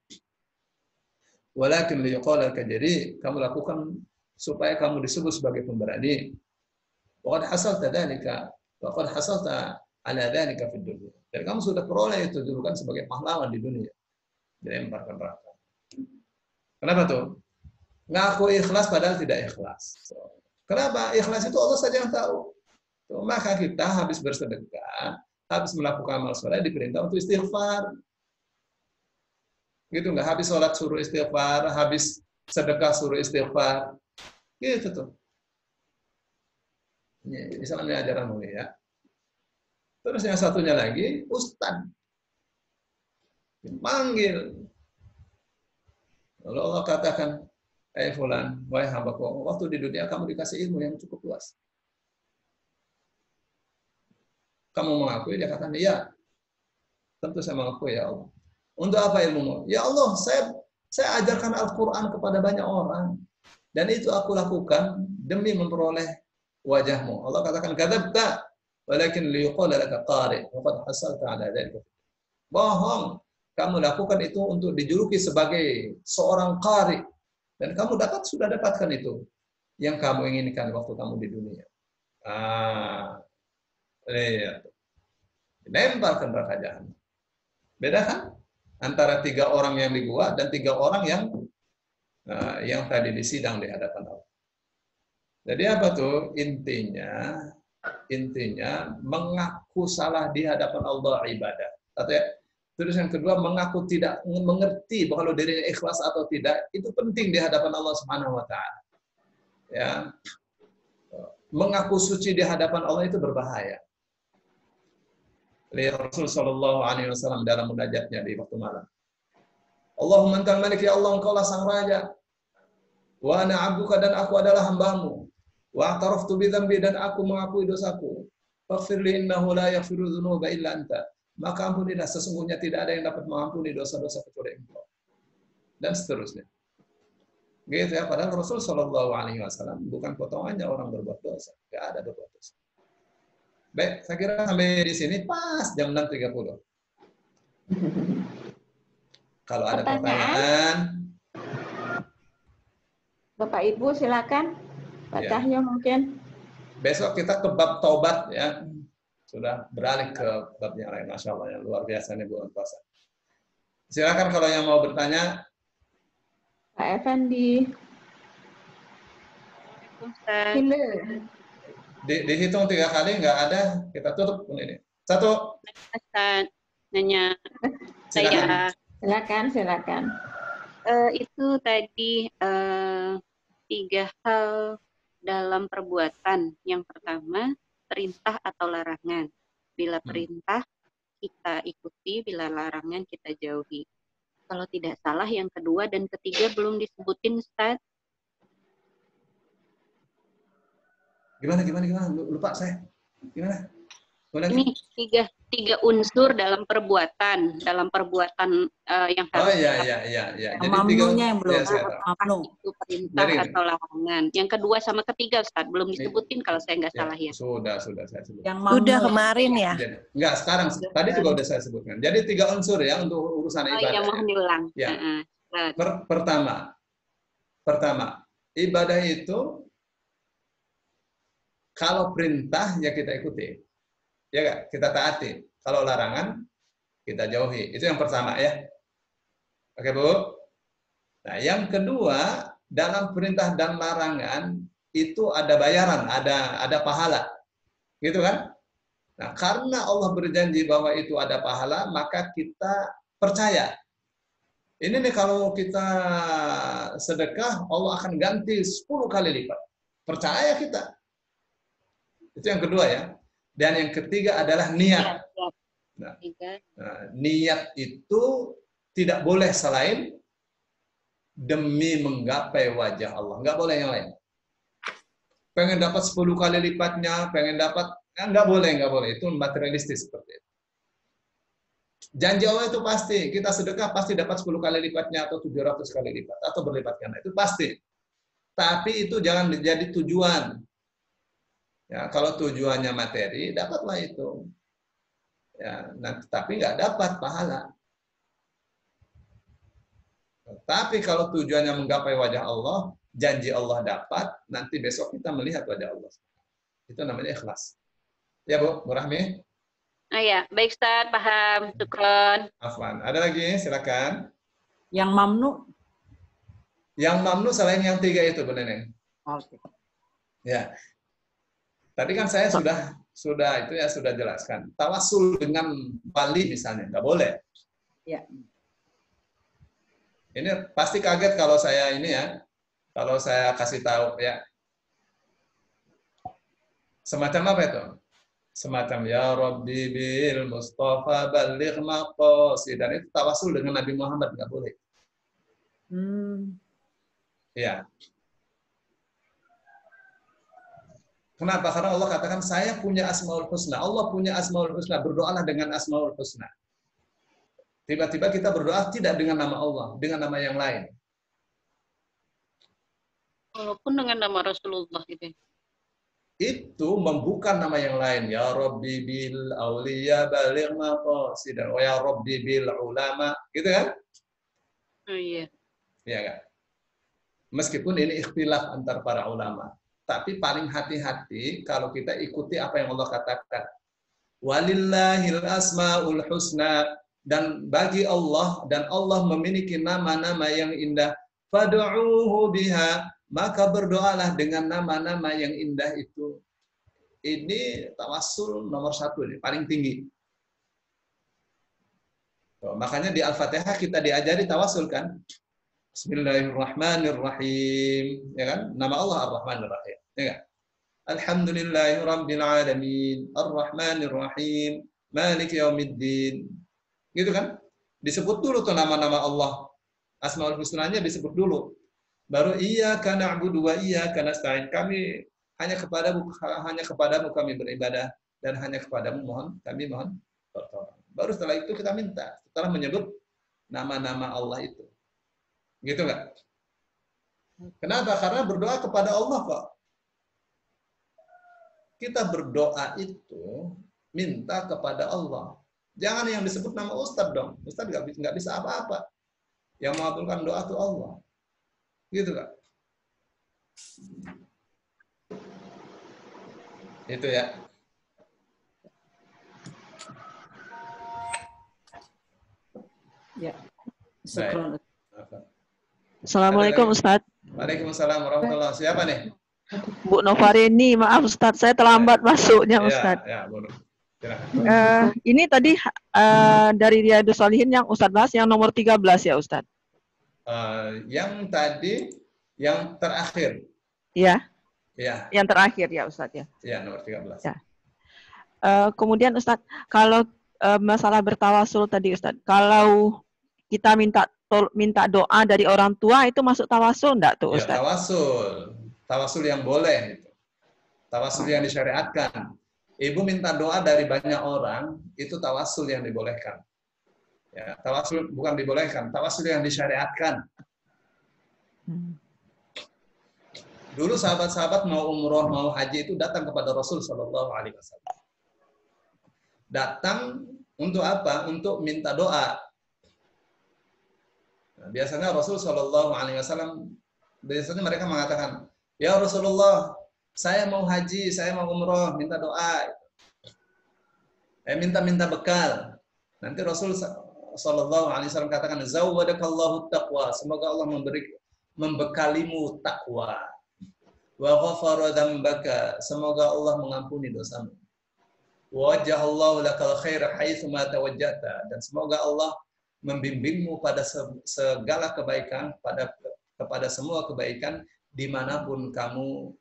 Walakin liyuqala laka, jadi kamu lakukan supaya kamu disebut sebagai pemberani. Wa qad hasalta dzalika wa qad hasalta ala dzalika fid dunya. Dan kamu sudah peroleh itu julukan sebagai pahlawan di dunia. Dilempar ke neraka. Kenapa tuh? Ngaku ikhlas padahal tidak ikhlas. Kenapa? Ikhlas itu Allah saja yang tahu. Maka kita habis bersedekah, habis melakukan amal soleh diperintah untuk istighfar. Gitu nggak? Habis sholat suruh istighfar, habis sedekah suruh istighfar. Gitu tuh. Ini Islamnya ajaran mulia. Terus yang satunya lagi, ustaz. Dipanggil. Lalu Allah katakan, fulan, wahai hambaku, waktu di dunia kamu dikasih ilmu yang cukup luas. Kamu mengakui? Dia katakan, ya. Tentu saya mengakui, ya Allah. Untuk apa ilmumu? Ya Allah, saya ajarkan Al-Quran kepada banyak orang. Dan itu aku lakukan demi memperoleh wajahmu. Allah katakan, kadzabta, walakin liyuqala laka qari, wa qad hasalta ala dzalika. Bohong. Kamu lakukan itu untuk dijuluki sebagai seorang qari. Dan kamu sudah dapatkan itu yang kamu inginkan waktu kamu di dunia. Lihat. Lempar ke neraka jahanam. Beda kan? Antara 3 orang yang di gua dan 3 orang yang tadi disidang di hadapan Allah. Jadi apa tuh? Intinya mengaku salah di hadapan Allah ibadah. Terus yang kedua, mengaku tidak mengerti bahwa dirinya ikhlas atau tidak, itu penting di hadapan Allah Subhanahu wa taala. Ya. Mengaku suci di hadapan Allah itu berbahaya. Lihat Rasul sallallahu alaihi wasallam dalam munajatnya di waktu malam. Allahumma antal malik, ya Allah engkaulah sang raja. Wa ana 'abduka, dan aku adalah hambamu. Wa a'taraftu bi dzambi, dan aku mengakui dosaku. Faghfir li innahu la yaghfiru dzunuba illa anta. Maka ampunilah, sesungguhnya tidak ada yang dapat mengampuni dosa-dosa kecuali Engkau. Dan seterusnya. Gitu ya, padahal Rasul sallallahu alaihi wasallam bukan potongannya orang berbuat dosa. Enggak ada berbuat dosa. Baik, saya kira sampai di sini pas jam 6.30. Kalau ada pertanyaan, Bapak Ibu silakan. Pak Cahyo mungkin. Besok kita ke bab taubat ya. Sudah beralih ke bab yang lain. Masya Allah, yang luar biasa nih bulan puasa. Silakan kalau yang mau bertanya. Pak Effendi. Dihitung 3 kali, nggak ada, kita tutup pun ini. 1. Nanya saya. Silakan. Itu tadi 3 hal dalam perbuatan. Yang pertama, perintah atau larangan. Bila perintah kita ikuti, bila larangan kita jauhi. Kalau tidak salah, yang kedua dan ketiga belum disebutin, Ustaz. Gimana? Lupa saya. Gimana? Ini tiga unsur dalam perbuatan yang harus. Oh iya. Jadi mamnunya yang belum. Itu perintah atau larangan. Yang kedua sama ketiga, Ustaz, belum disebutin kalau saya nggak salah ya. Sudah saya sebutkan. Yang Udah kemarin ya. Enggak, sekarang. Tadi juga udah saya sebutkan. Jadi 3 unsur ya untuk urusan ibadah. Oh iya, mohon diulang. Ya. Pertama, ibadah itu kalau perintah ya kita ikuti. Ya enggak? Kita taati. Kalau larangan kita jauhi. Itu yang pertama ya. Oke, Bu. Nah, yang kedua, dalam perintah dan larangan itu ada bayaran, ada pahala. Gitu kan? Nah, karena Allah berjanji bahwa itu ada pahala, maka kita percaya. Ini nih kalau kita sedekah, Allah akan ganti 10 kali lipat. Percaya kita. Itu yang kedua ya. Dan yang ketiga adalah niat. Nah, niat itu tidak boleh selain demi menggapai wajah Allah. Nggak boleh yang lain. Pengen dapat 10 kali lipatnya, pengen dapat, nggak boleh. Itu materialistis seperti itu. Janji Allah itu pasti, kita sedekah pasti dapat 10 kali lipatnya atau 700 kali lipat atau berlipat ganda, itu pasti. Tapi itu jangan menjadi tujuan. Ya, kalau tujuannya materi, dapatlah itu. Ya, nah, tapi nggak dapat pahala. Tapi kalau tujuannya menggapai wajah Allah, janji Allah dapat, nanti besok kita melihat wajah Allah. Itu namanya ikhlas. Ya Bu Rahmi? Ah ya, baik Ustaz, paham. Syukron. Afwan. Ada lagi? Silakan. Yang mamnu? Yang mamnu selain yang 3 itu, Bu Neneng. Oke. Ya. Tadi kan saya sudah jelaskan. Tawasul dengan wali misalnya, nggak boleh. Ya. Ini pasti kaget kalau saya ini ya, kalau saya kasih tahu ya. Semacam apa itu? Semacam ya Rabbi bil Mustafa baligh maqasid, dan itu tawasul dengan Nabi Muhammad, nggak boleh. Ya. Kenapa? Karena Allah katakan saya punya Asmaul Husna. Allah punya Asmaul Husna. Berdoalah dengan Asmaul Husna. Tiba-tiba kita berdoa tidak dengan nama Allah, dengan nama yang lain. Walaupun dengan nama Rasulullah gitu. Itu membuka nama yang lain. Ya Rabbi bil auliya baligh maqasid. Ya Rabbi bil ulama. Gitu kan? Oh iya. Iya kan? Meskipun ini ikhtilaf antar para ulama. Tapi paling hati-hati kalau kita ikuti apa yang Allah katakan. Walillahil asmaul husna, dan bagi Allah, dan Allah memiliki nama-nama yang indah. Fad'uuhu biha, maka berdoalah dengan nama-nama yang indah itu. Ini tawassul nomor 1 nih, paling tinggi. Makanya di Al-Fatihah kita diajari tawassul kan. Bismillahirrahmanirrahim, ya kan? Nama Allah Ar-Rahmanir-Rahim, ya kan? Alhamdulillahirabbil alamin, Ar-Rahmanir-Rahim, Maliki yaumiddin. Gitu kan? Disebut dulu tuh nama-nama Allah. Asmaul Husnanya disebut dulu. Baru iyyaka na'budu wa iyyaka nasta'in. Kami hanya kepadamu kami beribadah, dan hanya kepadamu kami mohon pertolongan. Baru setelah itu kita minta, setelah menyebut nama-nama Allah itu. Gitu nggak? Kenapa? Karena berdoa kepada Allah kok. Kita berdoa itu minta kepada Allah. Jangan yang disebut nama Ustadz dong. Ustadz nggak bisa apa-apa. Yang mengabulkan doa itu Allah. Gitu nggak? Itu ya. Ya. Syukron. Assalamualaikum Ustadz. Waalaikumsalam warahmatullahi wabarakatuh. Siapa nih? Bu Novarini, maaf Ustadz, saya terlambat masuknya Ustadz. Ya, Bu. Ini tadi dari Riyadus Shalihin yang Ustadz bahas yang nomor 13 ya Ustadz? Yang tadi, yang terakhir. Iya. Ya. Yang terakhir ya Ustadz ya? Ya, nomor 13. Ya. Kemudian Ustadz, kalau masalah bertawasul tadi Ustadz, kalau kita minta doa dari orang tua itu masuk tawasul enggak tuh Ustaz? Ya, tawasul yang boleh itu. Tawasul yang disyariatkan. Ibu minta doa dari banyak orang, itu tawasul yang dibolehkan. Ya, tawasul bukan dibolehkan, tawasul yang disyariatkan. Dulu sahabat-sahabat mau umroh, mau haji itu datang kepada Rasul Shallallahu Alaihi Wasallam. Datang untuk apa? Untuk minta doa. Nah, biasanya Rasul Shallallahu Alaihi Wasallam, biasanya mereka mengatakan, ya Rasulullah, saya mau haji, saya mau umroh, minta doa, minta bekal. Nanti Rasul Shallallahu Alaihi Wasallam katakan, zawwadakallahu taqwa, semoga Allah membekalimu takwa, wa ghafara dzambaka, semoga Allah mengampuni dosamu. Wajahallahu lakal khair haitsu ma tawajjahta, dan semoga Allah membimbingmu pada segala kebaikan, kepada semua kebaikan dimanapun kamu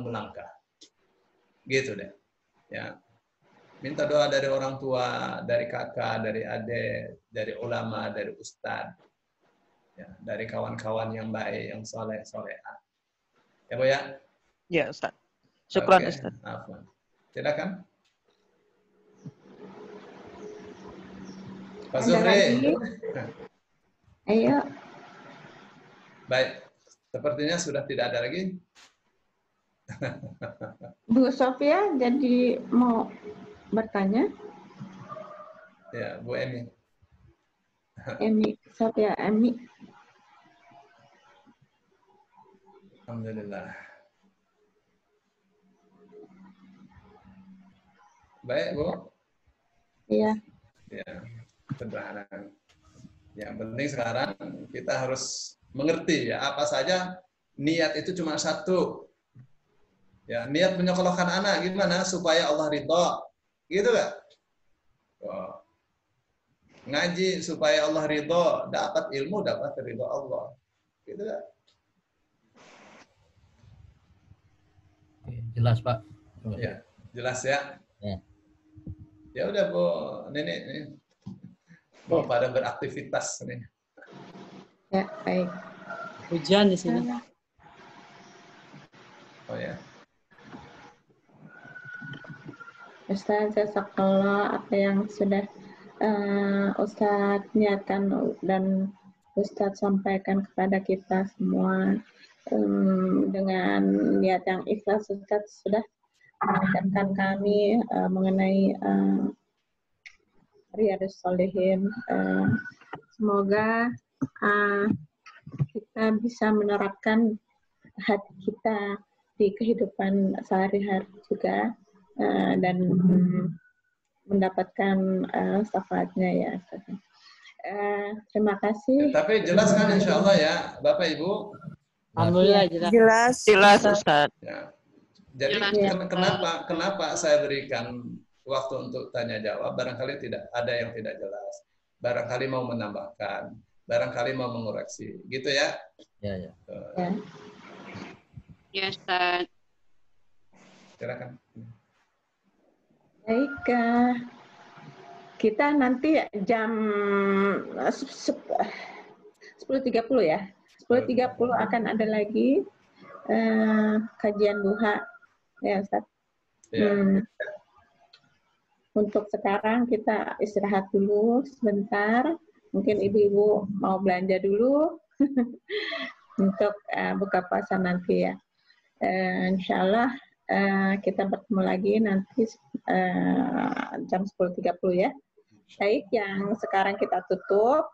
melangkah. Gitu deh. Ya. Minta doa dari orang tua, dari kakak, dari adik, dari ulama, dari ustadz, ya, dari kawan-kawan yang baik, yang soleh-solehah. Ya Bu ya? Ya Ustaz. Syukran Oke, Ustaz. afwan. Silakan. Pak Ada Zuhri. lagi? Ayo. Baik, sepertinya sudah tidak ada lagi. Bu Sofia jadi mau bertanya? Ya, Bu Emi. Sofia Emi. Alhamdulillah. Baik, Bu. Iya. Ya, sederhana. Yang penting sekarang kita harus mengerti ya, apa saja niat itu cuma satu. Ya, niat menyekolahkan anak gimana supaya Allah ridho. Gitu kan? Oh. Ngaji supaya Allah ridho, dapat ilmu, dapat ridho Allah. Gitu kan? Jelas, Pak. Ya, jelas ya. Ya. Ya udah Bu, Nenek mau pada beraktivitas nih. Ya, baik. Hujan di sini. Oh ya. Ustaz, jazakallah apa yang sudah Ustaz niatkan dan Ustaz sampaikan kepada kita semua dengan niat yang ikhlas. Ustaz sudah mengajarkan kami mengenai Riyadhus Shalihin. Semoga kita bisa menerapkan hati kita di kehidupan sehari-hari juga dan mendapatkan syafaatnya ya. Terima kasih. Tapi jelas kan insya Allah ya, Bapak Ibu. Alhamdulillah jelas. Jelas. Jelas Ustaz. Ya. Jadi Ya. kenapa saya berikan waktu untuk tanya jawab? Barangkali tidak ada yang tidak jelas. Barangkali mau menambahkan, barangkali mau mengoreksi, gitu ya? Ya, ya. Ya. Ya, Ustaz. Silakan. Baik, kita nanti jam 10.30 ya. 10.30 akan ada lagi kajian duha ya Ustaz. Ya. Untuk sekarang kita istirahat dulu sebentar. Mungkin ibu-ibu mau belanja dulu untuk buka puasa nanti ya. Insya Allah kita bertemu lagi nanti jam 10.30 ya. Baik, yang sekarang kita tutup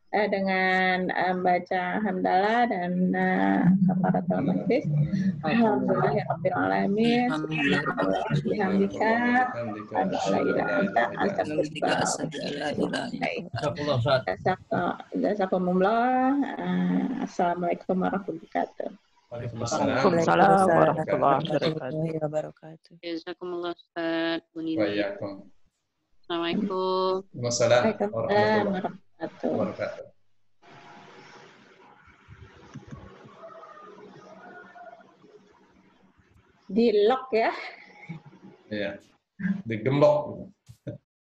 dengan baca hamdalah dan kafaratul majlis. Alhamdulillahirabbil alamin. Bihamdika la ilaha anta astaghfiruka. Jazakumullah. Assalamualaikum warahmatullahi wabarakatuh. Waalaikumsalam warahmatullahi wabarakatuh. Jazakumullah Ustaz. Bunini. Waalaikumsalam. Assalamualaikum. Waalaikumsalam warahmatullahi wabarakatuh. Di lock ya. Iya. Digembok.